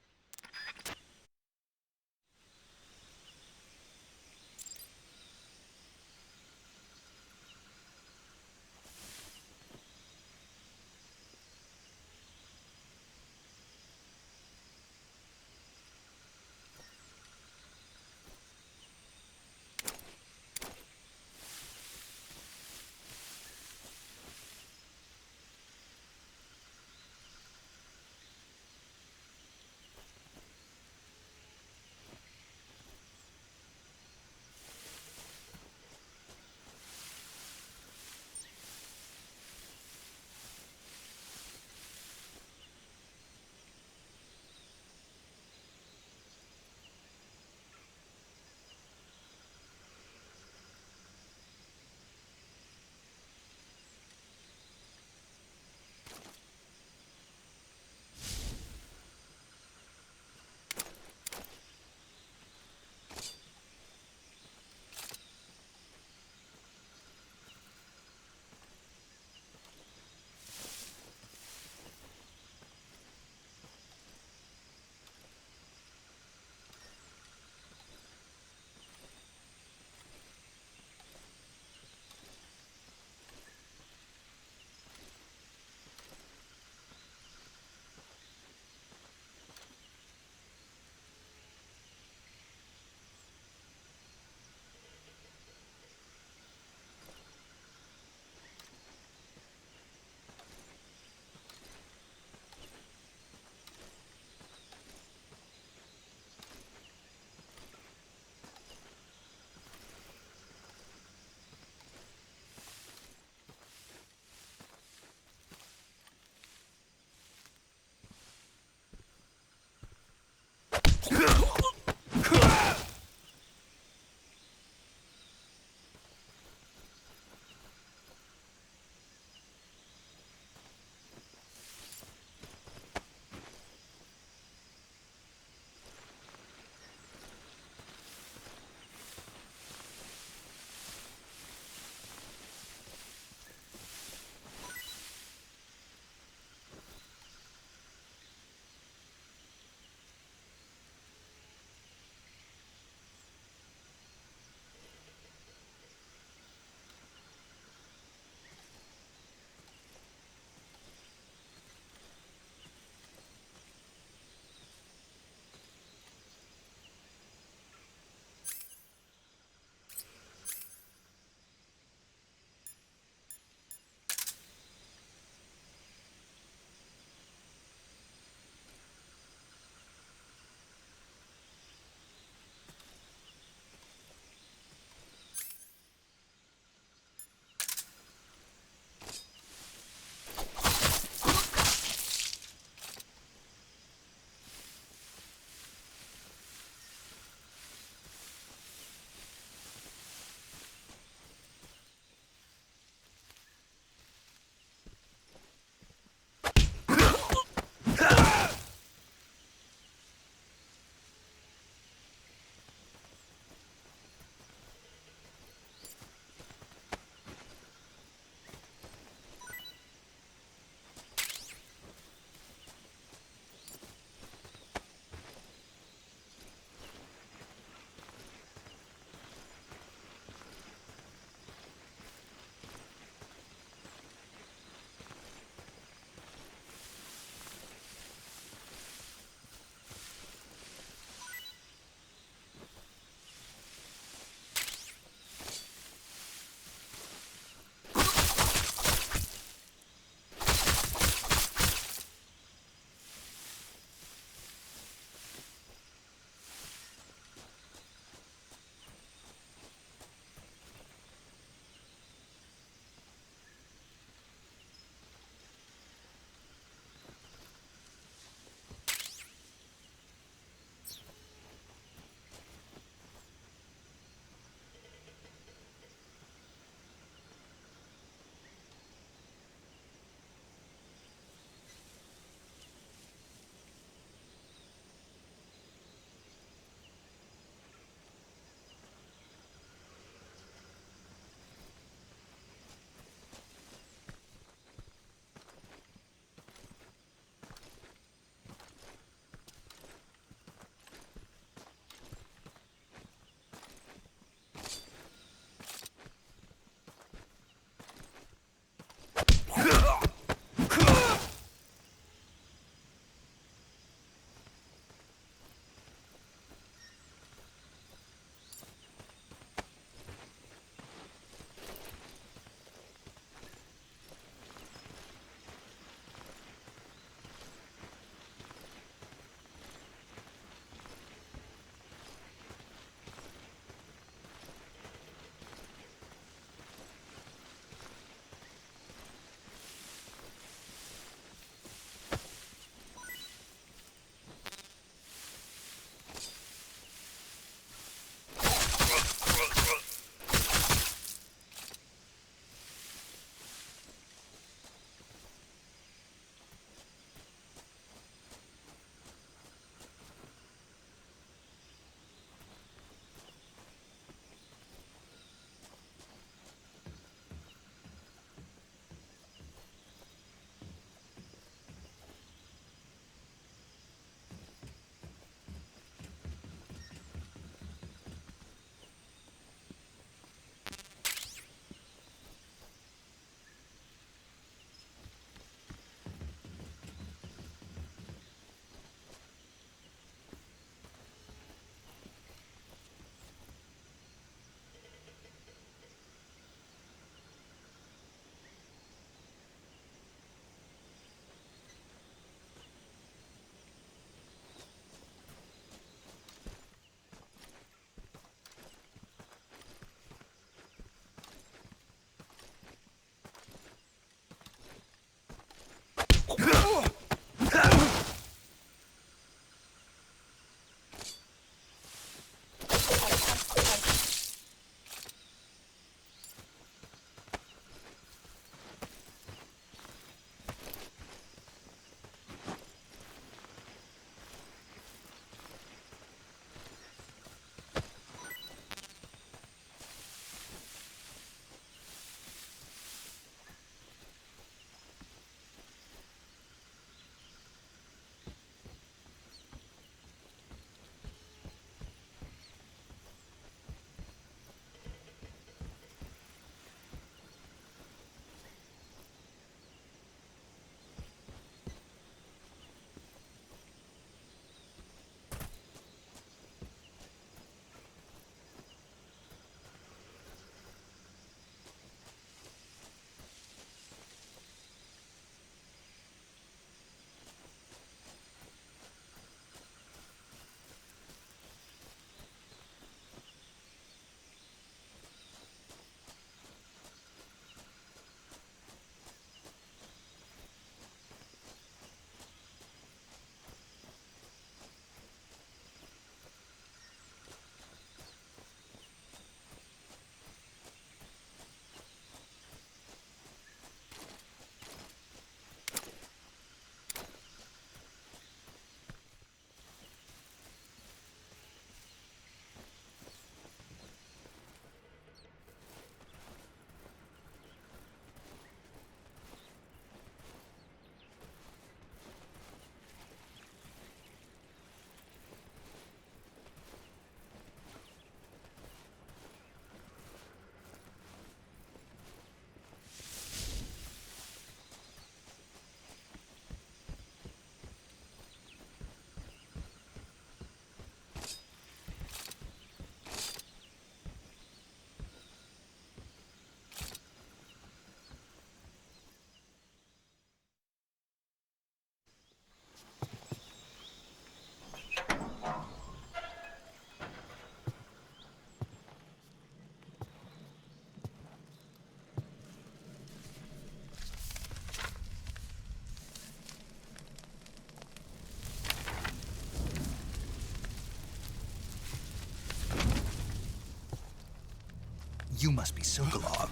You must be Sokolov.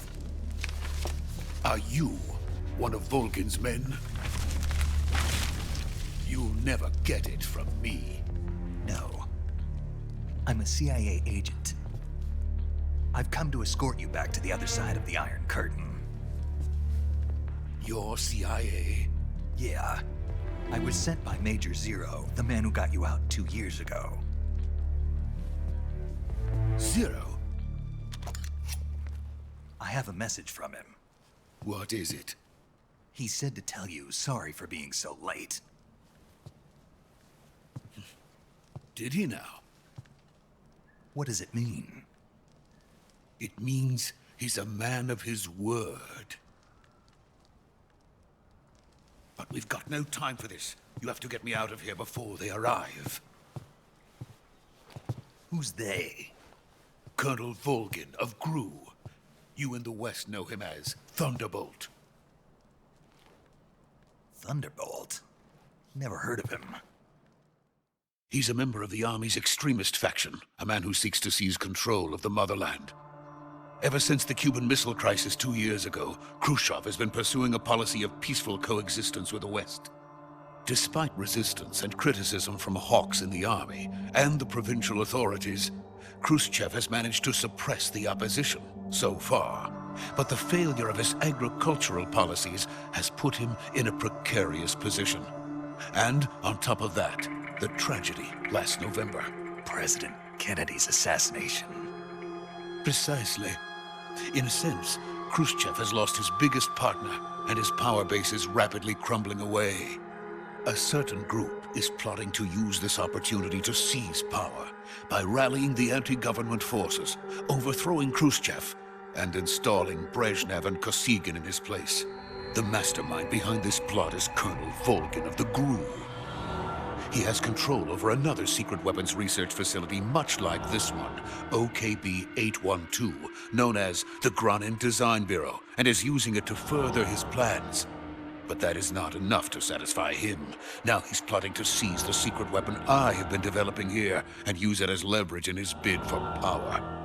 Are you one of Volgin's men? You'll never get it from me. No. I'm a CIA agent. I've come to escort you back to the other side of the Iron Curtain. You're CIA? Yeah. I was sent by Major Zero, the man who got you out 2 years ago. Zero? I have a message from him. What is it? He said to tell you sorry for being so late. Did he now? What does it mean? It means he's a man of his word. But we've got no time for this. You have to get me out of here before they arrive. Who's they? Colonel Volgin of GRU. You in the West know him as Thunderbolt. Thunderbolt? Never heard of him. He's a member of the Army's extremist faction, a man who seeks to seize control of the motherland. Ever since the Cuban Missile Crisis 2 years ago, Khrushchev has been pursuing a policy of peaceful coexistence with the West. Despite resistance and criticism from hawks in the army and the provincial authorities, Khrushchev has managed to suppress the opposition so far. But the failure of his agricultural policies has put him in a precarious position. And on top of that, the tragedy last November. President Kennedy's assassination. Precisely. In a sense, Khrushchev has lost his biggest partner, and his power base is rapidly crumbling away. A certain group is plotting to use this opportunity to seize power by rallying the anti-government forces, overthrowing Khrushchev, and installing Brezhnev and Kosygin in his place. The mastermind behind this plot is Colonel Volgin of the GRU. He has control over another secret weapons research facility much like this one, OKB-812, known as the Granin Design Bureau, and is using it to further his plans. But that is not enough to satisfy him. Now he's plotting to seize the secret weapon I have been developing here and use it as leverage in his bid for power.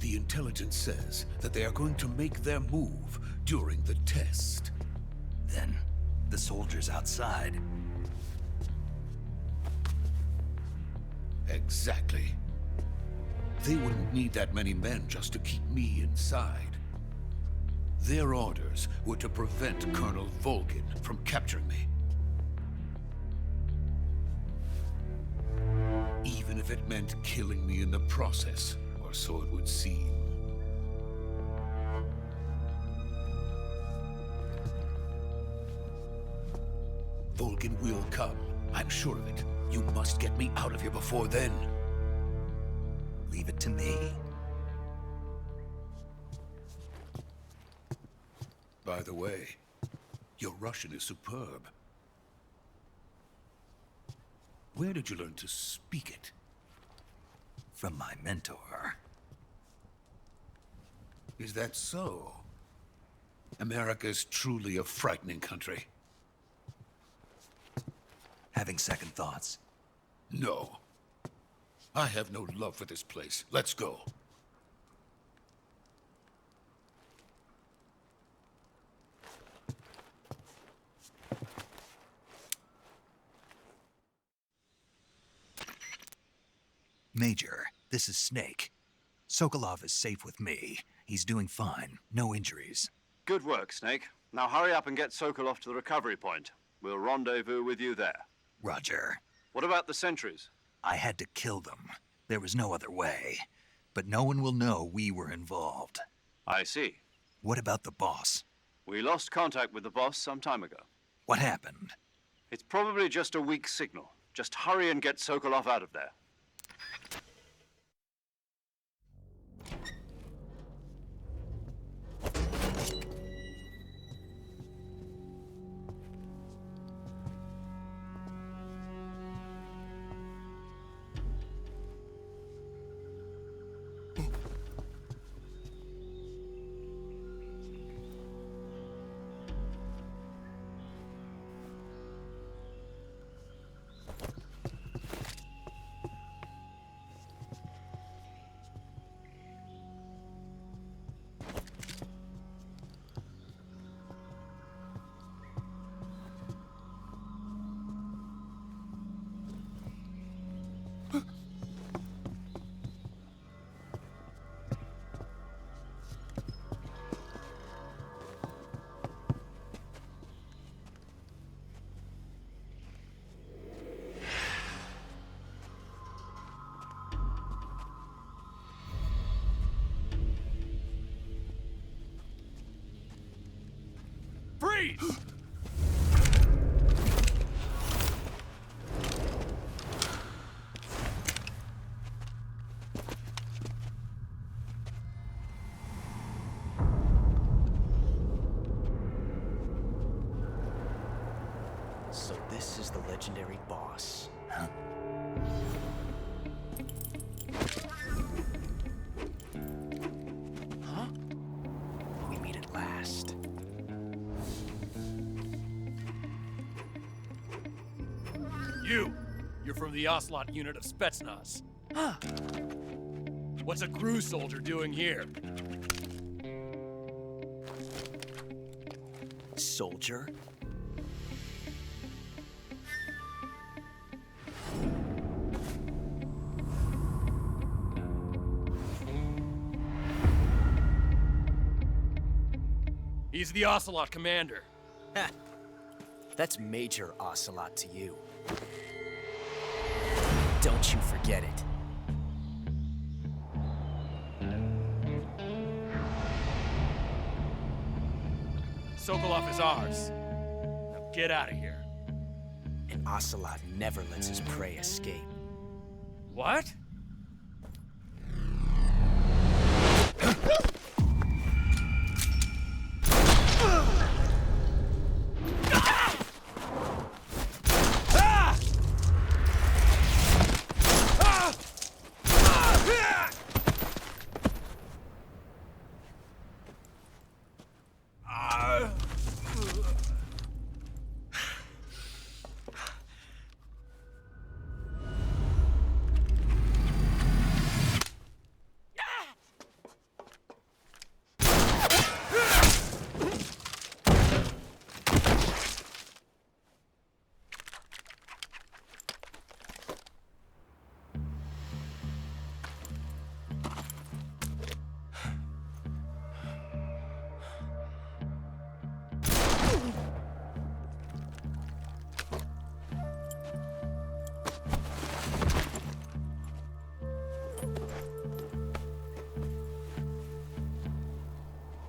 The intelligence says that they are going to make their move during the test. Then, the soldiers outside. Exactly. They wouldn't need that many men just to keep me inside. Their orders were to prevent Colonel Volgin from capturing me. Even if it meant killing me in the process, or so it would seem. Volgin will come. I'm sure of it. You must get me out of here before then. Leave it to me. By the way, your Russian is superb. Where did you learn to speak it? From my mentor. Is that so? America's truly a frightening country. Having second thoughts? No. I have no love for this place. Let's go. Major, this is Snake. Sokolov is safe with me. He's doing fine. No injuries. Good work, Snake. Now hurry up and get Sokolov to the recovery point. We'll rendezvous with you there. Roger. What about the sentries? I had to kill them. There was no other way. But no one will know we were involved. I see. What about the boss? We lost contact with the boss some time ago. What happened? It's probably just a weak signal. Just hurry and get Sokolov out of there. Freeze! So this is the legendary boss. Huh? We meet at last. You're from the Ocelot unit of Spetsnaz. What's a crew soldier doing here? Soldier? He's the Ocelot commander. Ha! That's Major Ocelot to you. Don't you forget it. Sokolov is ours. Now get out of here. And Ocelot never lets his prey escape. What?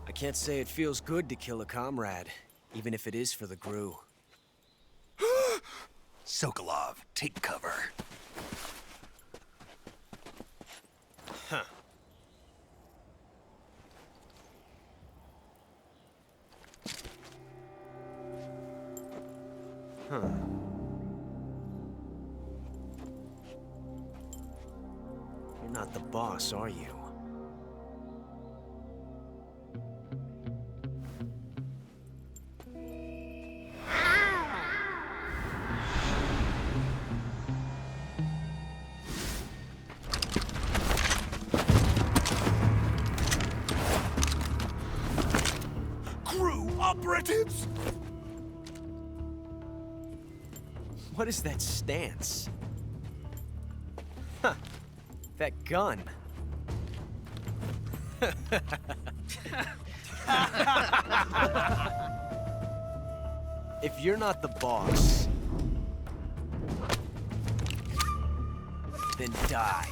I can't say it feels good to kill a comrade, even if it is for the GRU. Sokolov, take cover. Huh. Huh. You're not the boss, are you? Operatives! What is that stance? Huh. That gun. If you're not the boss, then die.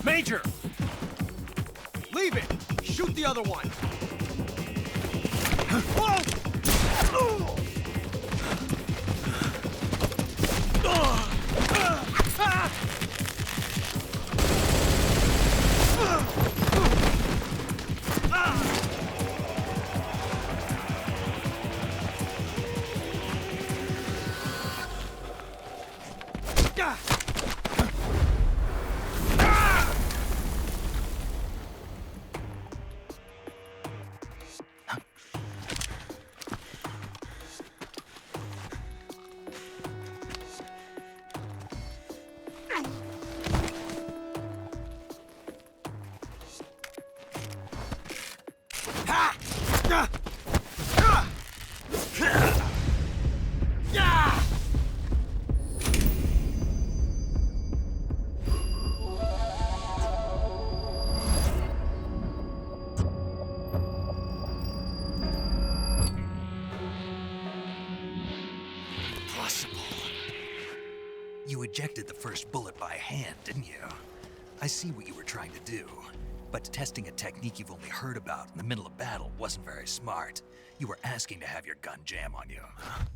Major! Leave it! Shoot the other one! ejected the first bullet by hand, didn't you? I see what you were trying to do. But testing a technique you've only heard about in the middle of battle wasn't very smart. You were asking to have your gun jam on you.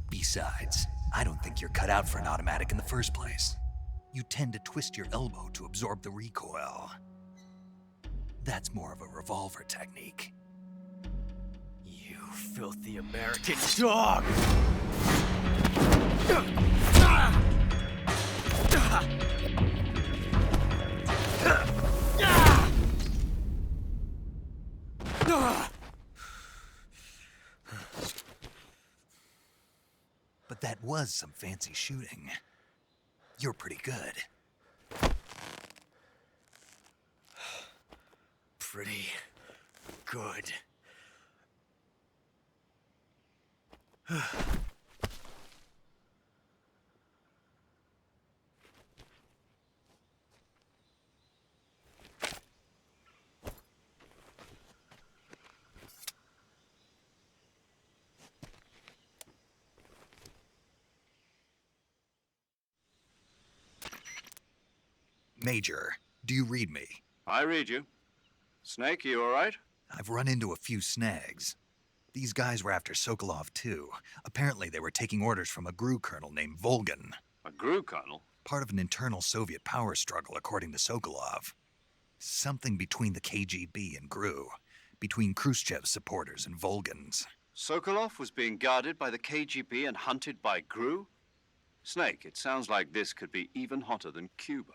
Besides, I don't think you're cut out for an automatic in the first place. You tend to twist your elbow to absorb the recoil. That's more of a revolver technique. You filthy American dog! But that was some fancy shooting. You're pretty good. Pretty good. Major, do you read me? I read you. Snake, you all right? I've run into a few snags. These guys were after Sokolov too. Apparently they were taking orders from a GRU colonel named Volgan. A GRU colonel? Part of an internal Soviet power struggle, according to Sokolov. Something between the KGB and GRU. Between Khrushchev's supporters and Volgan's. Sokolov was being guarded by the KGB and hunted by GRU? Snake, it sounds like this could be even hotter than Cuba.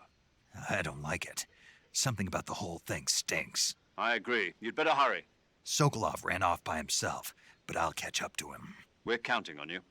I don't like it. Something about the whole thing stinks. I agree. You'd better hurry. Sokolov ran off by himself, but I'll catch up to him. We're counting on you.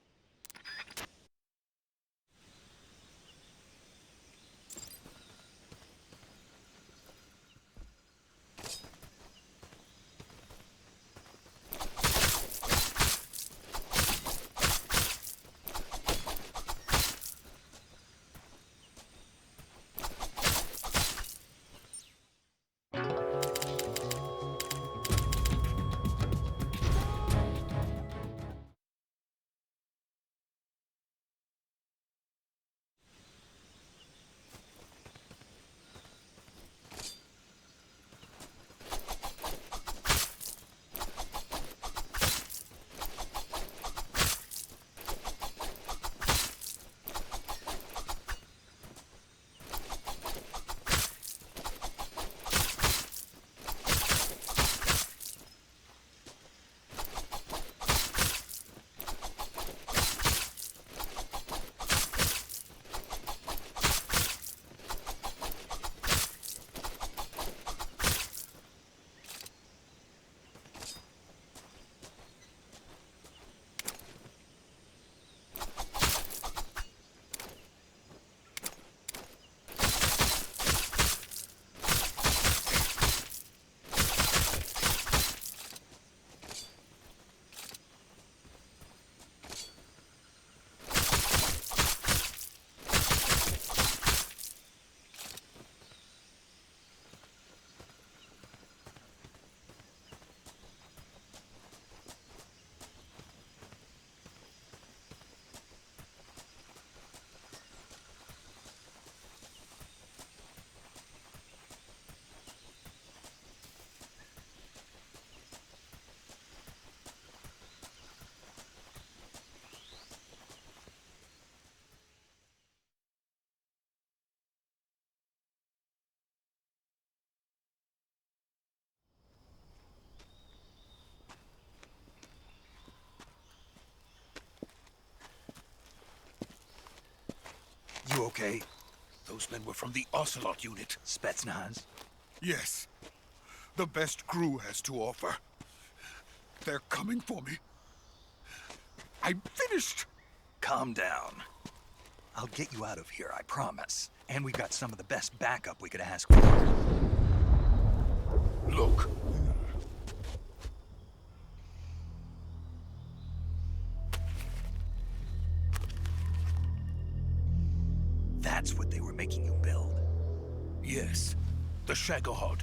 You okay? Those men were from the Ocelot unit. Spetsnaz? Yes. The best GRU has to offer. They're coming for me. I'm finished. Calm down. I'll get you out of here, I promise. And we've got some of the best backup we could ask for. Look. That's what they were making you build. Yes. The Shagohod.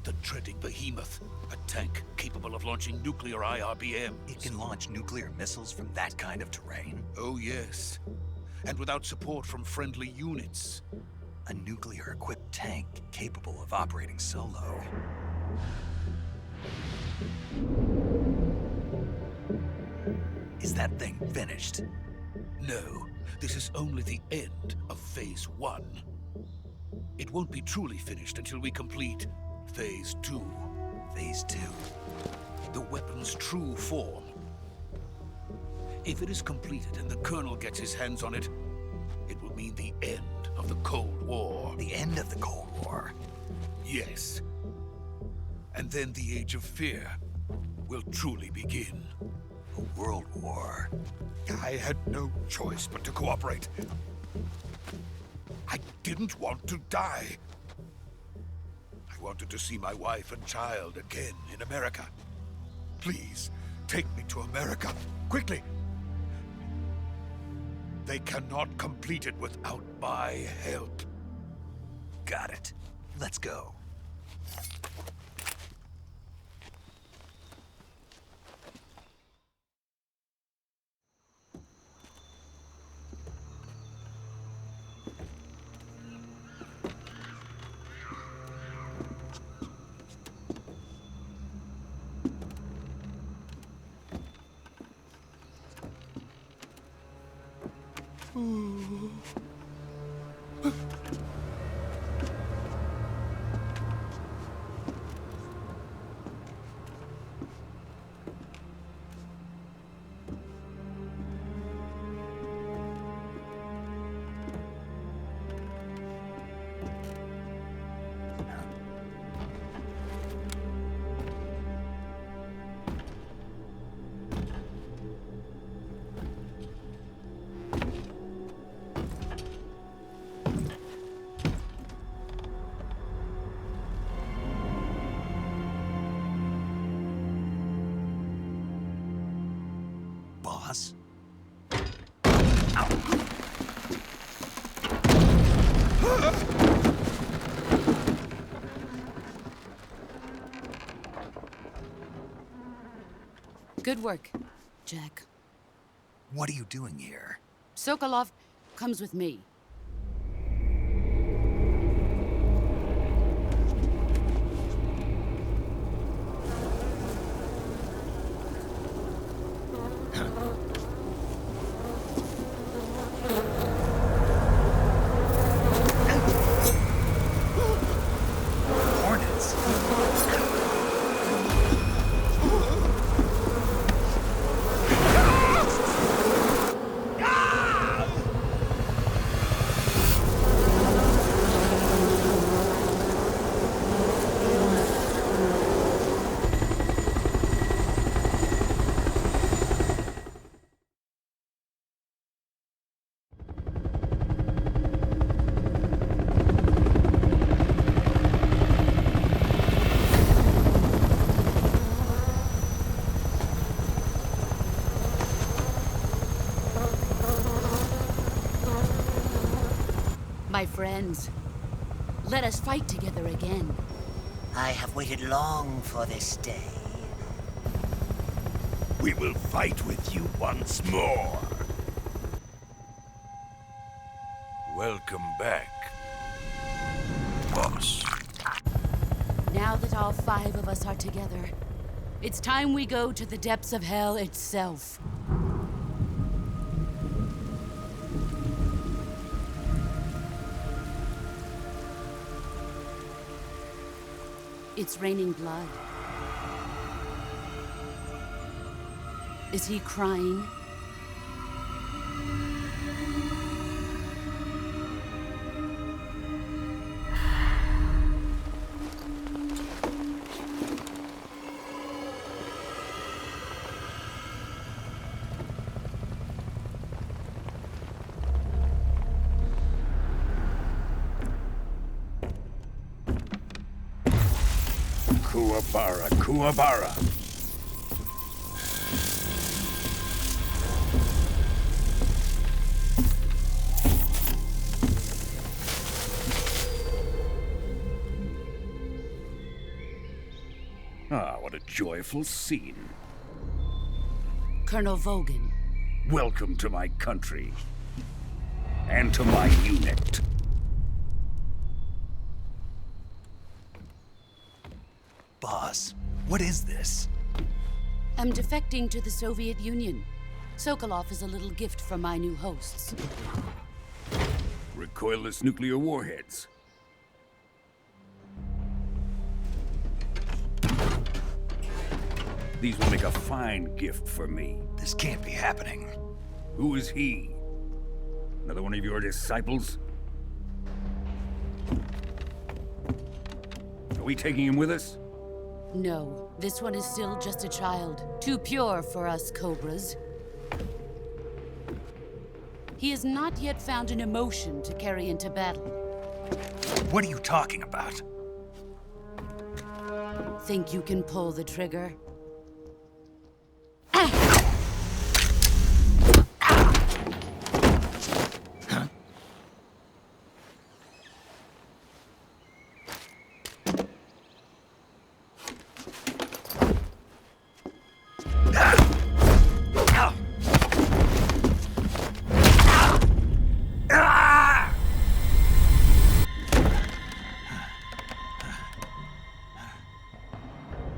The treading behemoth. A tank capable of launching nuclear IRBMs. It can launch nuclear missiles from that kind of terrain? Oh, yes. and without support from friendly units. A nuclear-equipped tank capable of operating solo. Is that thing finished? No, this is only the end of Phase 1. It won't be truly finished until we complete Phase 2. Phase 2? The weapon's true form. If it is completed and the Colonel gets his hands on it, it will mean the end of the Cold War. The end of the Cold War? Yes. And then the Age of Fear will truly begin. A world war. I had no choice but to cooperate. I didn't want to die. I wanted to see my wife and child again in America. Please, take me to America, quickly. They cannot complete it without my help. Got it. Let's go. Boss? Good work, Jack. What are you doing here? Sokolov comes with me. Hornets? My friends, let us fight together again. I have waited long for this day. We will fight with you once more. Welcome back, boss. Now that all 5 of us are together, it's time we go to the depths of hell itself. It's raining blood. Is he crying? Kuwabara, Kuwabara. Ah, what a joyful scene. Colonel Vogan. Welcome to my country. and to my unit. Boss, what is this? I'm defecting to the Soviet Union. Sokolov is a little gift from my new hosts. Recoilless nuclear warheads. These will make a fine gift for me. This can't be happening. Who is he? Another one of your disciples? Are we taking him with us? No, this one is still just a child. Too pure for us Cobras. He has not yet found an emotion to carry into battle. What are you talking about? Think you can pull the trigger?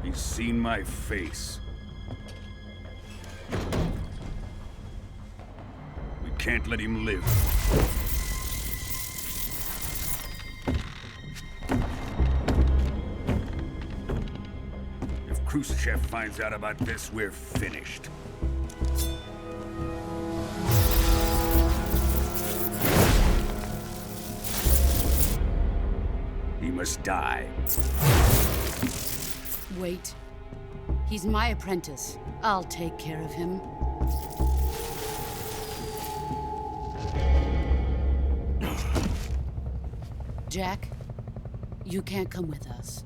He's seen my face. We can't let him live. If Khrushchev finds out about this, we're finished. He must die. Wait. He's my apprentice. I'll take care of him. Jack, you can't come with us.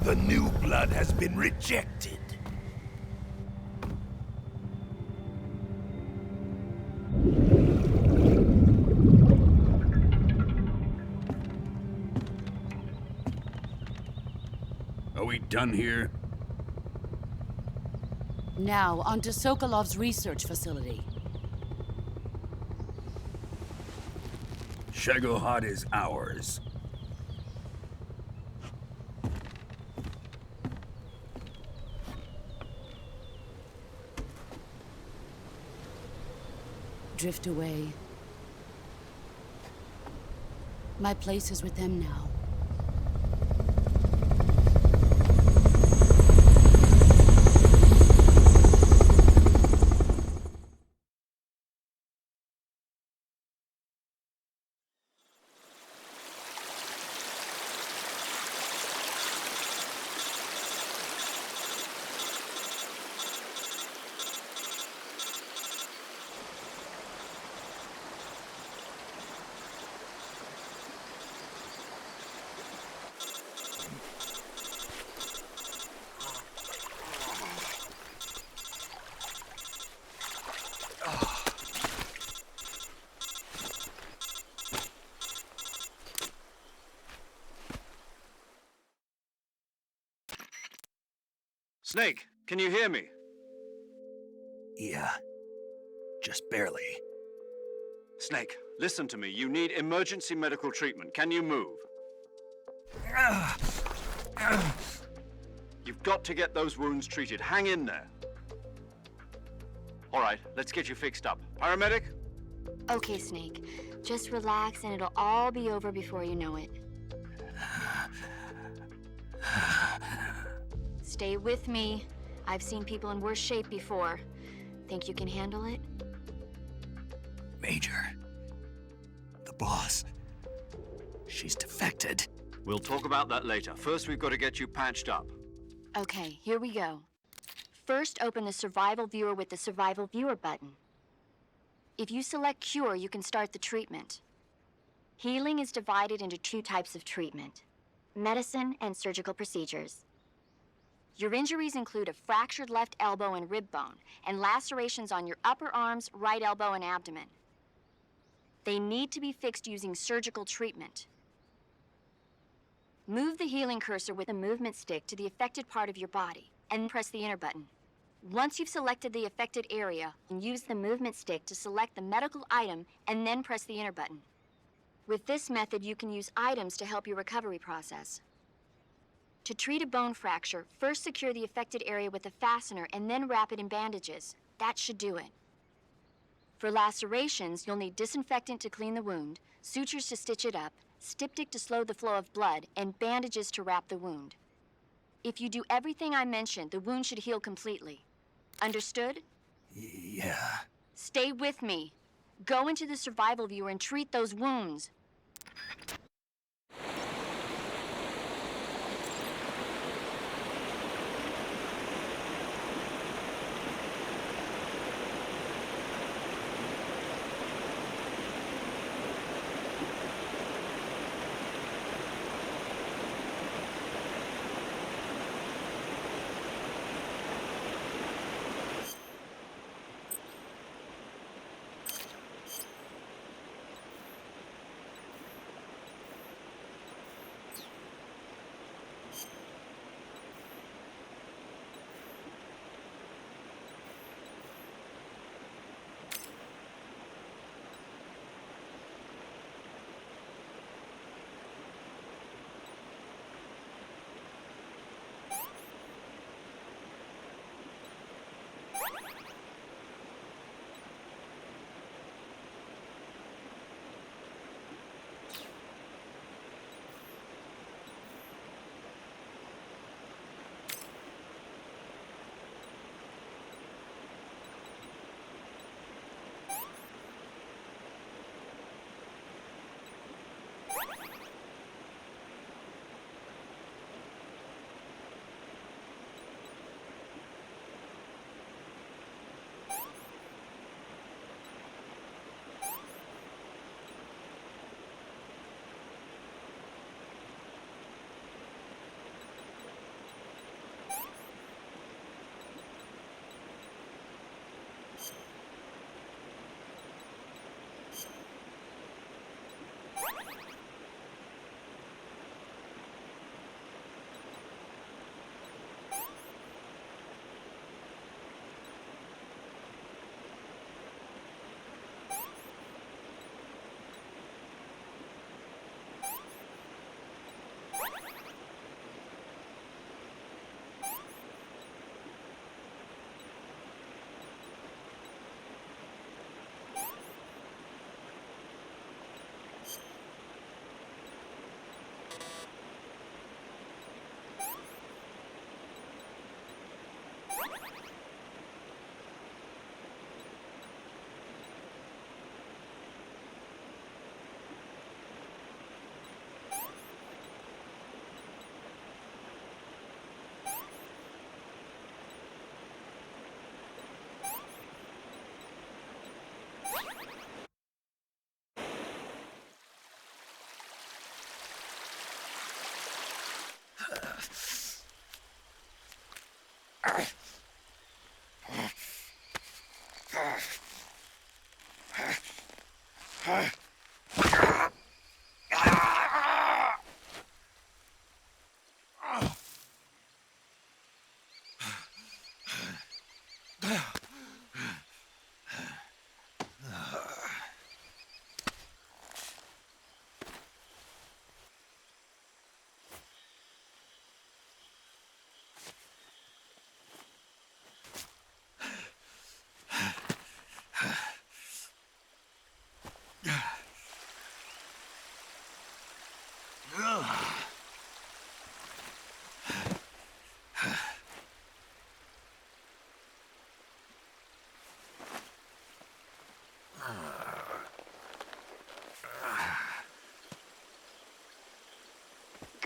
The new blood has been rejected. Are we done here? Now, onto Sokolov's research facility. Shagohod is ours. Drift away. My place is with them now. Snake, can you hear me? Yeah. Just barely. Snake, listen to me. You need emergency medical treatment. Can you move? You've got to get those wounds treated. Hang in there. All right, let's get you fixed up. Paramedic? Okay, Snake. Just relax and it'll all be over before you know it. Stay with me. I've seen people in worse shape before. Think you can handle it? Major. The boss. She's defected. We'll talk about that later. First, we've got to get you patched up. Okay, here we go. First, open the Survival Viewer with the Survival Viewer button. If you select Cure, you can start the treatment. Healing is divided into two types of treatment: medicine and surgical procedures. Your injuries include a fractured left elbow and rib bone, and lacerations on your upper arms, right elbow, and abdomen. They need to be fixed using surgical treatment. Move the healing cursor with a movement stick to the affected part of your body, and press the enter button. Once you've selected the affected area, use the movement stick to select the medical item, and then press the enter button. With this method, you can use items to help your recovery process. To treat a bone fracture, first secure the affected area with a fastener and then wrap it in bandages. That should do it. For lacerations, you'll need disinfectant to clean the wound, sutures to stitch it up, styptic to slow the flow of blood, and bandages to wrap the wound. If you do everything I mentioned, the wound should heal completely. Understood? Yeah. Stay with me. Go into the Survival Viewer and treat those wounds.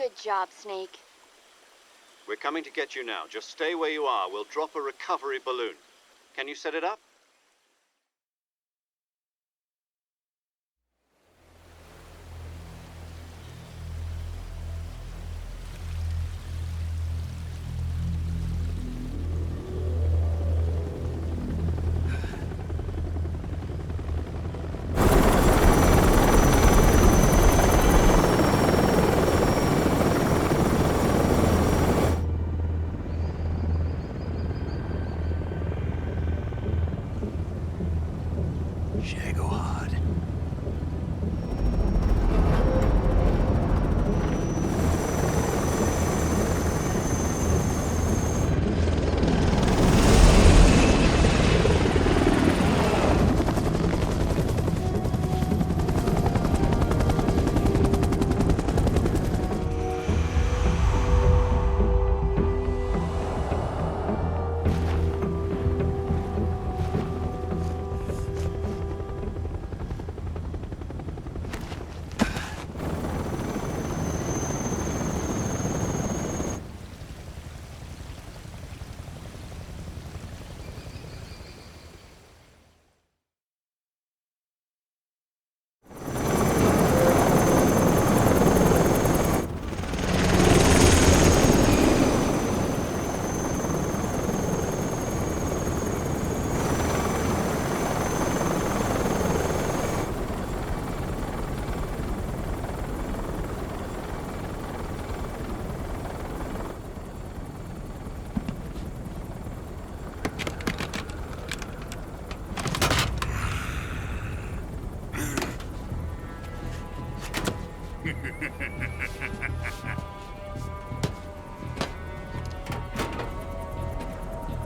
Good job, Snake. We're coming to get you now. Just stay where you are. We'll drop a recovery balloon. Can you set it up? Shagohod.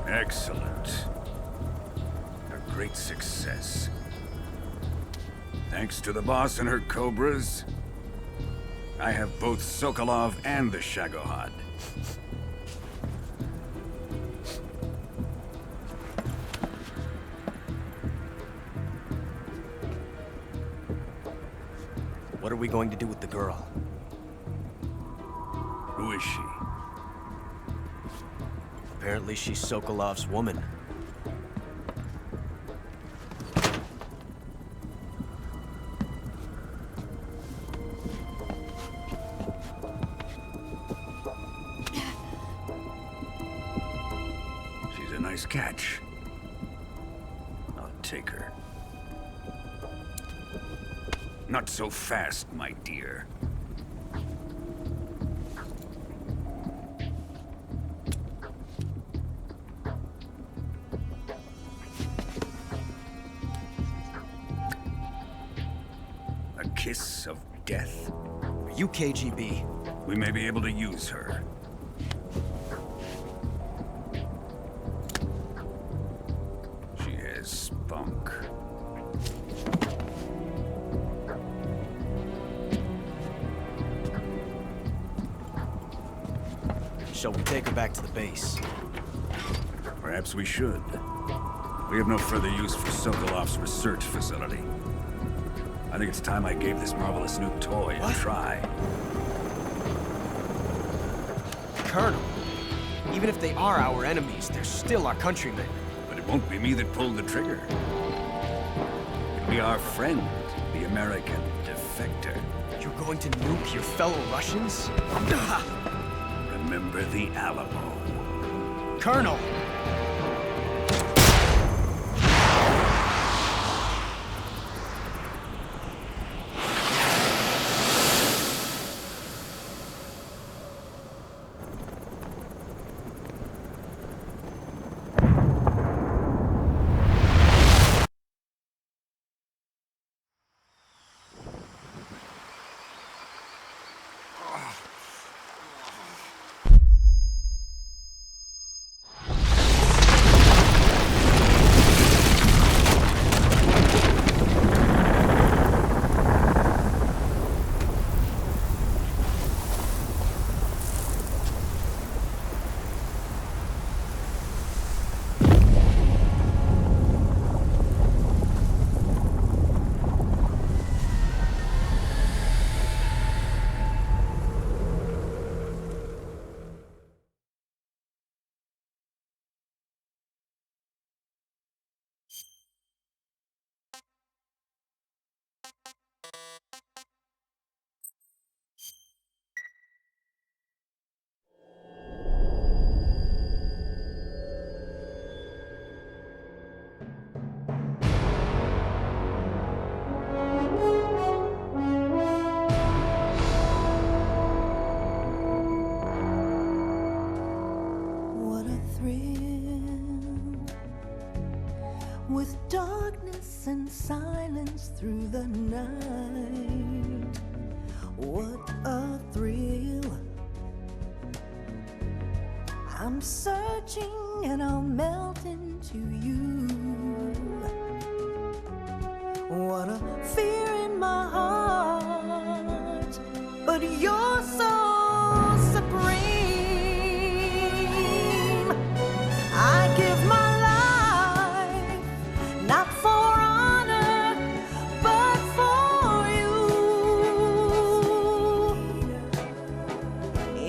Excellent. A great success. Thanks to the boss and her cobras, I have both Sokolov and the Shagohod. What are we going to do with the girl? Who is she? Apparently she's Sokolov's woman. She's a nice catch. I'll take her. Not so fast, my dear. A kiss of death? Are you KGB? We may be able to use her. She has spunk. Shall we take her back to the base? Perhaps we should. We have no further use for Sokolov's research facility. I think it's time I gave this marvelous new toy a try. Colonel, even if they are our enemies, they're still our countrymen. But it won't be me that pulled the trigger. It'll be our friend, the American defector. You're going to nuke your fellow Russians? Remember the Alamo. Colonel! I'm searching and I'll melt into you. What a fear in my heart, but you're so supreme. I give my life, not for honor, but for you.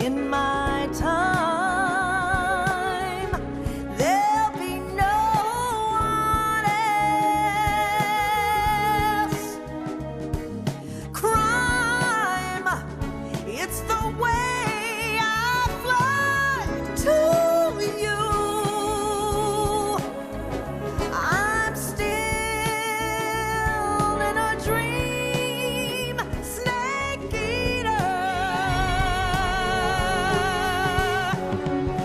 In my time, there'll be no one else. Crime, it's the way I fly to you. I'm still in a dream, snake eater.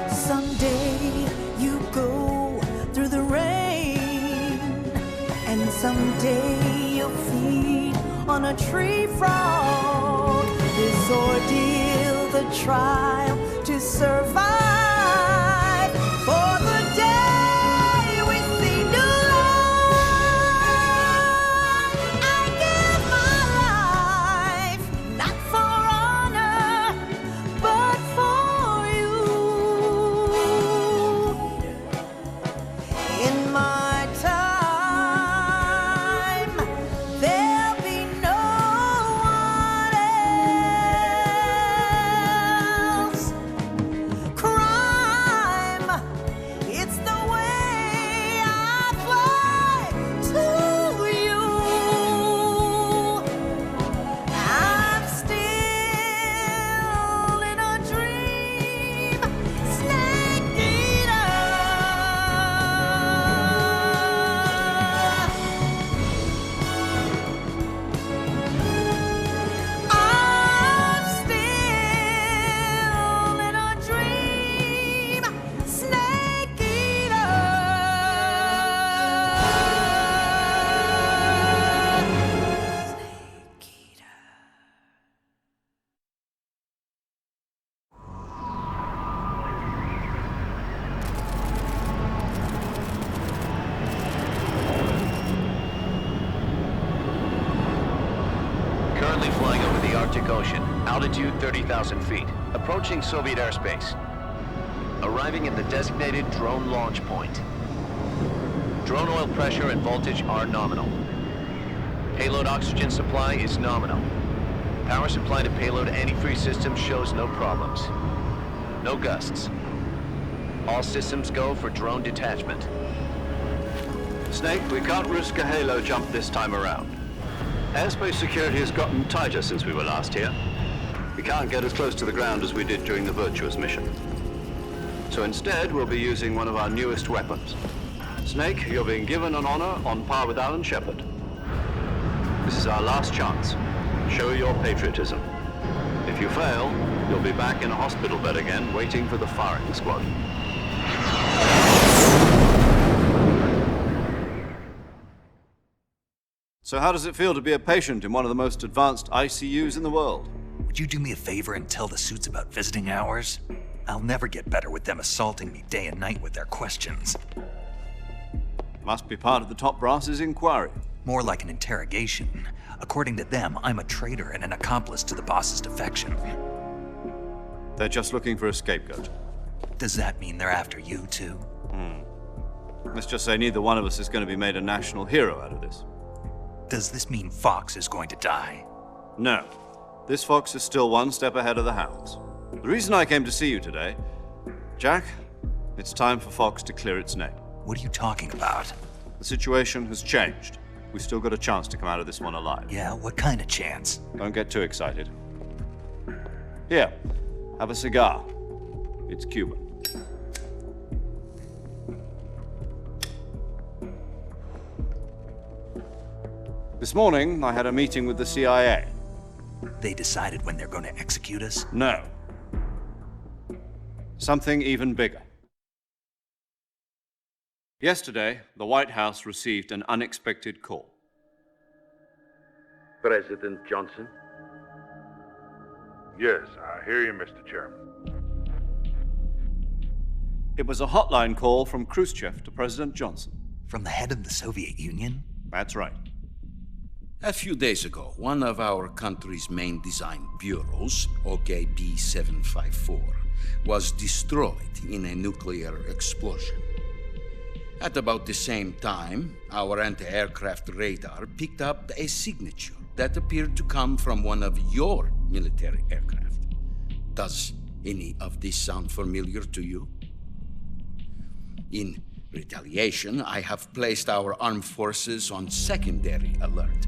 Someday you go through the rain, and someday you'll feed on a tree frog. This ordeal, the trial to survive, for the day we see new light. I give my life, not for honor, but for you. In my time, there'll be no one else. Crime, it's the way I fly to you. I'm still in a dream, snake eater. I'm still in a dream, snake eater. Snake eater. Currently flying over the Arctic Ocean, altitude 30,000 feet, approaching Soviet airspace. Arriving at the designated drone launch point. Drone oil pressure and voltage are nominal. Payload oxygen supply is nominal. Power supply to payload antifreeze system shows no problems. No gusts. All systems go for drone detachment. Snake, we can't risk a halo jump this time around. Airspace security has gotten tighter since we were last here. We can't get as close to the ground as we did during the Virtuous mission. So instead, we'll be using one of our newest weapons. Snake, you're being given an honor on par with Alan Shepard. This is our last chance. Show your patriotism. If you fail, you'll be back in a hospital bed again, waiting for the firing squad. So how does it feel to be a patient in one of the most advanced ICUs in the world? Would you do me a favor and tell the suits about visiting hours? I'll never get better with them assaulting me day and night with their questions. Must be part of the top brass's inquiry. More like an interrogation. According to them, I'm a traitor and an accomplice to the boss's defection. They're just looking for a scapegoat. Does that mean they're after you, too? Let's just say neither one of us is going to be made a national hero out of this. Does this mean Fox is going to die? No. This fox is still one step ahead of the hounds. The reason I came to see you today, Jack, it's time for Fox to clear its name. What are you talking about? The situation has changed. We've still got a chance to come out of this one alive. Yeah, what kind of chance? Don't get too excited. Here, have a cigar. It's Cuban. This morning, I had a meeting with the CIA. They decided when they're going to execute us? No. Something even bigger. Yesterday, the White House received an unexpected call. President Johnson? Yes, I hear you, Mr. Chairman. It was a hotline call from Khrushchev to President Johnson. From the head of the Soviet Union? That's right. A few days ago, one of our country's main design bureaus, OKB-754, was destroyed in a nuclear explosion. At about the same time, our anti-aircraft radar picked up a signature that appeared to come from one of your military aircraft. Does any of this sound familiar to you? In retaliation, I have placed our armed forces on secondary alert.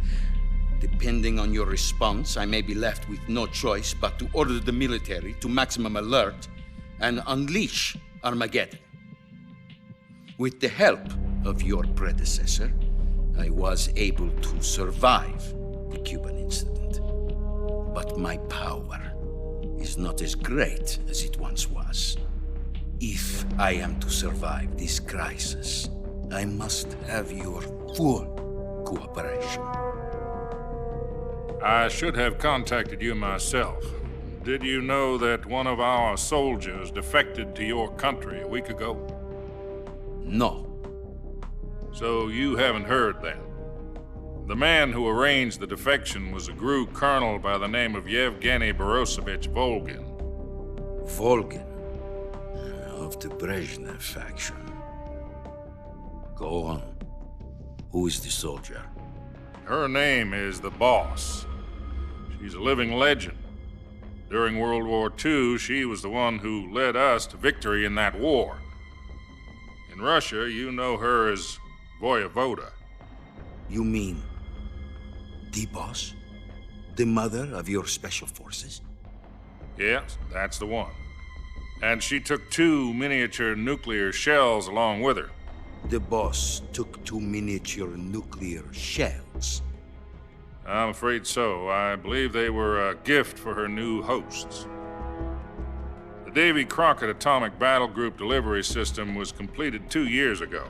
Depending on your response, I may be left with no choice but to order the military to maximum alert and unleash Armageddon. With the help of your predecessor, I was able to survive the Cuban incident. But my power is not as great as it once was. If I am to survive this crisis, I must have your full cooperation. I should have contacted you myself. Did you know that one of our soldiers defected to your country a week ago? No. So you haven't heard then? The man who arranged the defection was a GRU colonel by the name of Yevgeny Borosovich Volgin. Volgin? Of the Brezhnev faction. Go on. Who is the soldier? Her name is the Boss. She's a living legend. During World War II, she was the one who led us to victory in that war. In Russia, you know her as Voyevoda. You mean the Boss? The mother of your special forces? Yes, that's the one. And she took 2 miniature nuclear shells along with her. The Boss took 2 miniature nuclear shells? I'm afraid so. I believe they were a gift for her new hosts. The Davy Crockett Atomic Battle Group delivery system was completed 2 years ago.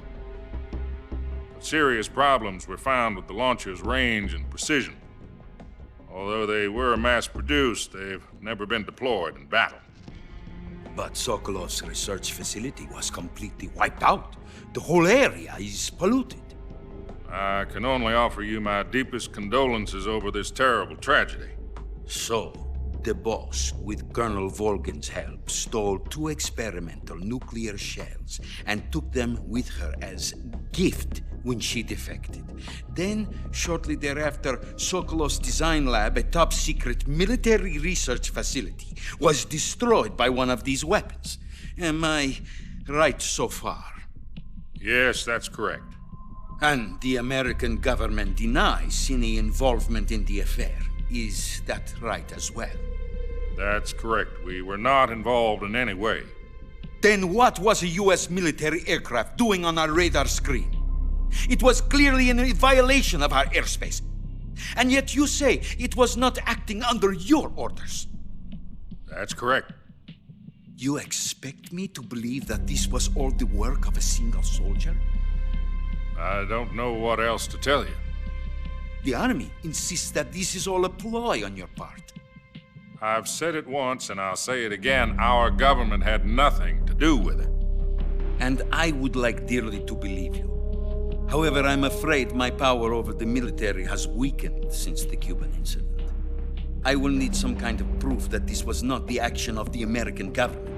But serious problems were found with the launcher's range and precision. Although they were mass-produced, they've never been deployed in battle. But Sokolov's research facility was completely wiped out. The whole area is polluted. I can only offer you my deepest condolences over this terrible tragedy. So, the Boss, with Colonel Volgin's help, stole 2 experimental nuclear shells and took them with her as gift when she defected. Then, shortly thereafter, Sokolov's design lab, a top-secret military research facility, was destroyed by one of these weapons. Am I right so far? Yes, that's correct. And the American government denies any involvement in the affair. Is that right as well? That's correct. We were not involved in any way. Then what was a U.S. military aircraft doing on our radar screen? It was clearly in violation of our airspace. And yet you say it was not acting under your orders. That's correct. You expect me to believe that this was all the work of a single soldier? I don't know what else to tell you. The Army insists that this is all a ploy on your part. I've said it once and I'll say it again. Our government had nothing to do with it. And I would like dearly to believe you. However, I'm afraid my power over the military has weakened since the Cuban incident. I will need some kind of proof that this was not the action of the American government.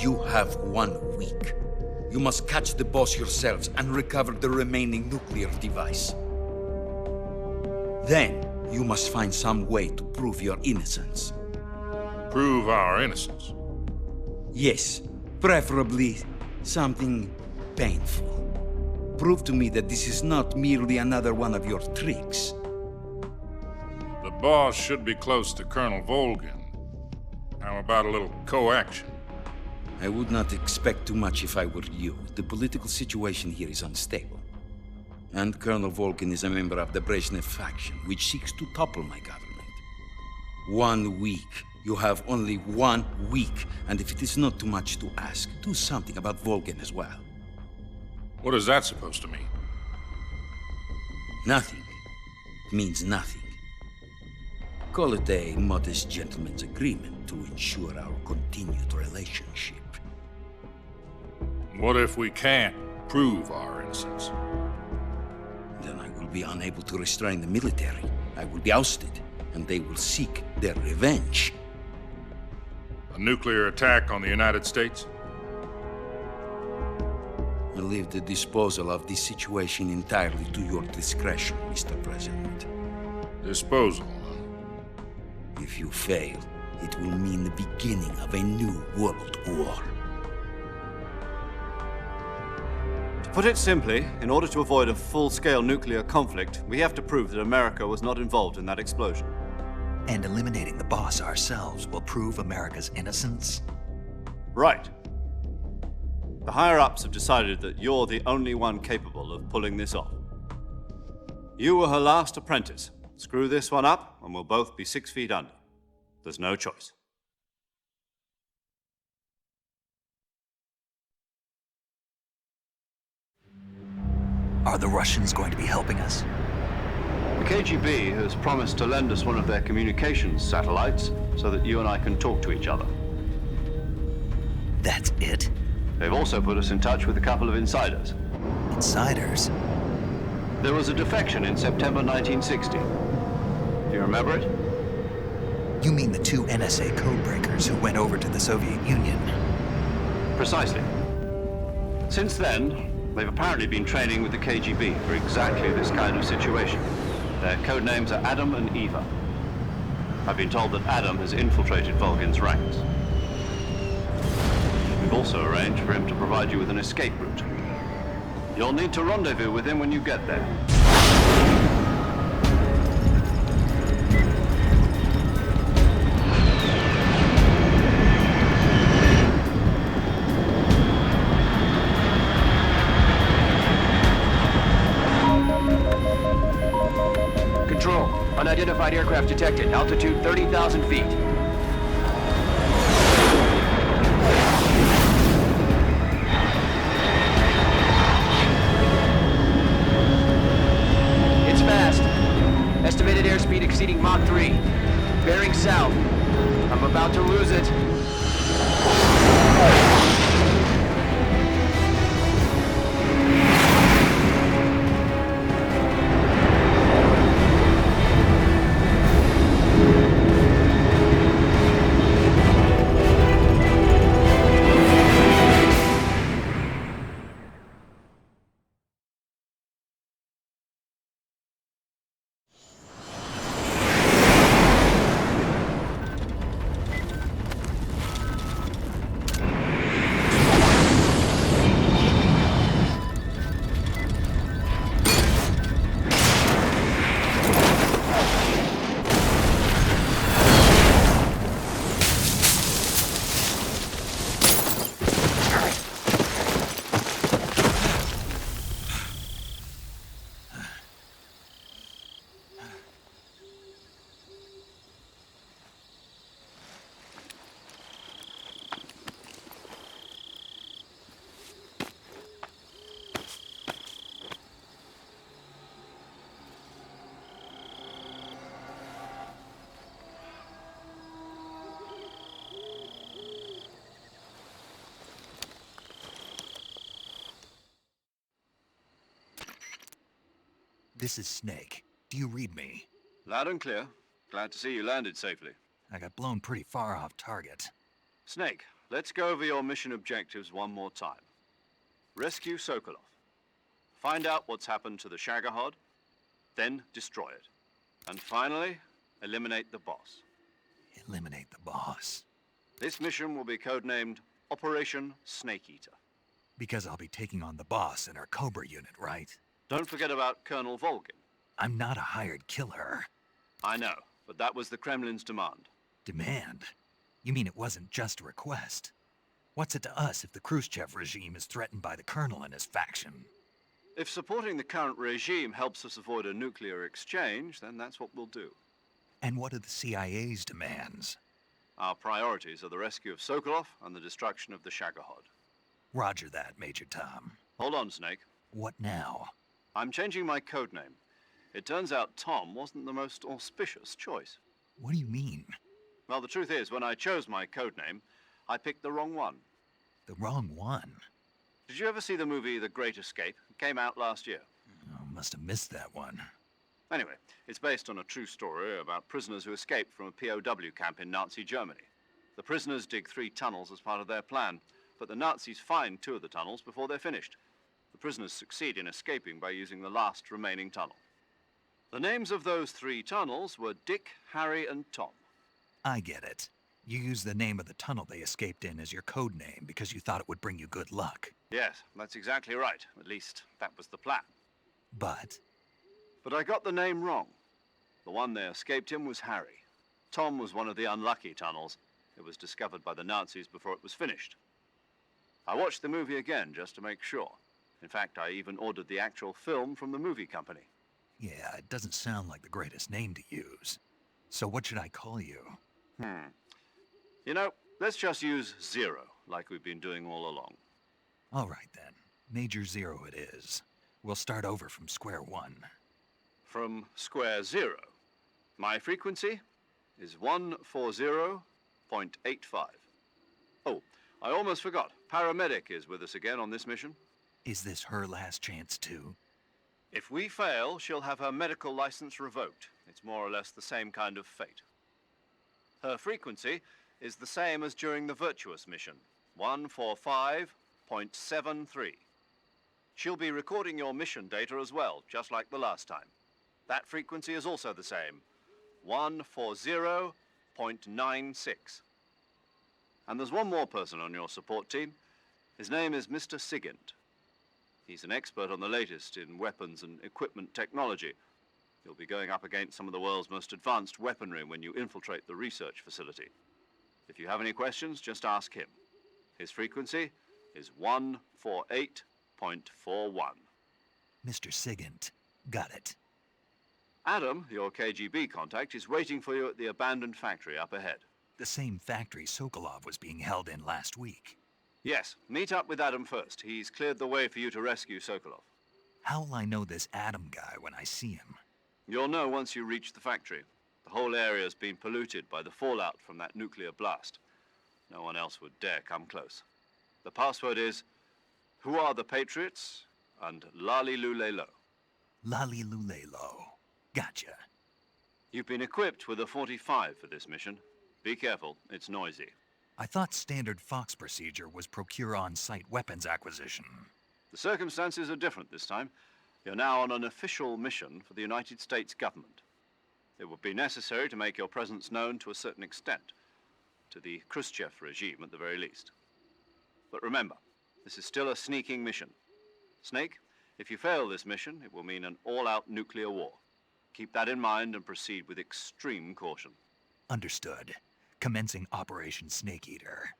You have 1 week. You must catch the Boss yourselves and recover the remaining nuclear device. Then, you must find some way to prove your innocence. Prove our innocence? Yes, preferably something painful. Prove to me that this is not merely another one of your tricks. The Boss should be close to Colonel Volgin. How about a little coaction? I would not expect too much if I were you. The political situation here is unstable. And Colonel Volgin is a member of the Brezhnev faction, which seeks to topple my government. 1 week. You have only 1 week, and if it is not too much to ask, do something about Volgin as well. What is that supposed to mean? Nothing. It means nothing. Call it a modest gentleman's agreement to ensure our continued relationship. What if we can't prove our innocence? Then I will be unable to restrain the military. I will be ousted, and they will seek their revenge. A nuclear attack on the United States? I leave the disposal of this situation entirely to your discretion, Mr. President. Disposal, huh? If you fail, it will mean the beginning of a new world war. To put it simply, in order to avoid a full-scale nuclear conflict, we have to prove that America was not involved in that explosion. And eliminating the boss ourselves will prove America's innocence? Right. The higher-ups have decided that you're the only one capable of pulling this off. You were her last apprentice. Screw this one up, and we'll both be 6 feet under. There's no choice. Are the Russians going to be helping us? The KGB has promised to lend us one of their communications satellites so that you and I can talk to each other. That's it? They've also put us in touch with a couple of insiders. Insiders? There was a defection in September 1960. Do you remember it? You mean the 2 NSA codebreakers who went over to the Soviet Union? Precisely. Since then, they've apparently been training with the KGB for exactly this kind of situation. Their code names are Adam and Eva. I've been told that Adam has infiltrated Volgin's ranks. We've also arranged for him to provide you with an escape route. You'll need to rendezvous with him when you get there. Control, unidentified aircraft detected, altitude 30,000 feet. It's fast. Estimated airspeed exceeding Mach 3. Bearing south. I'm about to lose it. This is Snake. Do you read me? Loud and clear. Glad to see you landed safely. I got blown pretty far off target. Snake, let's go over your mission objectives one more time. Rescue Sokolov. Find out what's happened to the Shagohod, then destroy it. And finally, eliminate the boss. Eliminate the boss. This mission will be codenamed Operation Snake Eater. Because I'll be taking on the boss in our Cobra unit, right? Don't forget about Colonel Volgin. I'm not a hired killer. I know, but that was the Kremlin's demand. Demand? You mean it wasn't just a request? What's it to us if the Khrushchev regime is threatened by the Colonel and his faction? If supporting the current regime helps us avoid a nuclear exchange, then that's what we'll do. And what are the CIA's demands? Our priorities are the rescue of Sokolov and the destruction of the Shagohod. Roger that, Major Tom. Hold on, Snake. What now? I'm changing my codename. It turns out Tom wasn't the most auspicious choice. What do you mean? Well, the truth is, when I chose my codename, I picked the wrong one. The wrong one? Did you ever see the movie The Great Escape? It came out last year. Oh, must have missed that one. Anyway, it's based on a true story about prisoners who escaped from a POW camp in Nazi Germany. The prisoners dig 3 tunnels as part of their plan, but the Nazis find 2 of the tunnels before they're finished. The prisoners succeed in escaping by using the last remaining tunnel. The names of those 3 tunnels were Dick, Harry, and Tom. I get it. You used the name of the tunnel they escaped in as your code name because you thought it would bring you good luck. Yes, that's exactly right. At least, that was the plan. But I got the name wrong. The one they escaped in was Harry. Tom was one of the unlucky tunnels. It was discovered by the Nazis before it was finished. I watched the movie again just to make sure. In fact, I even ordered the actual film from the movie company. yeah, it doesn't sound like the greatest name to use. So what should I call you? You know, let's just use Zero, like we've been doing all along. All right then. Major Zero it is. We'll start over from square one. From square 0. My frequency is 140.85. Oh, I almost forgot. Paramedic is with us again on this mission. Is this her last chance too? If we fail, she'll have her medical license revoked. It's more or less the same kind of fate. Her frequency is the same as during the Virtuous mission, 145.73. She'll be recording your mission data as well, just like the last time. That frequency is also the same, 140.96. And there's one more person on your support team. His name is Mr. Sigint. He's an expert on the latest in weapons and equipment technology. You'll be going up against some of the world's most advanced weaponry when you infiltrate the research facility. If you have any questions, just ask him. His frequency is 148.41. Mr. Sigint. Got it. Adam, your KGB contact, is waiting for you at the abandoned factory up ahead. The same factory Sokolov was being held in last week. Yes, meet up with Adam first. He's cleared the way for you to rescue Sokolov. How'll I know this Adam guy when I see him? You'll know once you reach the factory. The whole area's been polluted by the fallout from that nuclear blast. No one else would dare come close. The password is, "Who are the Patriots?" and Lali Lulelo. Lali Lulelo. Gotcha. You've been equipped with a 45 for this mission. Be careful, it's noisy. I thought standard Fox procedure was procure on-site weapons acquisition. The circumstances are different this time. You're now on an official mission for the United States government. It would be necessary to make your presence known to a certain extent, to the Khrushchev regime at the very least. But remember, this is still a sneaking mission. Snake, if you fail this mission, it will mean an all-out nuclear war. Keep that in mind and proceed with extreme caution. Understood. Commencing Operation Snake Eater.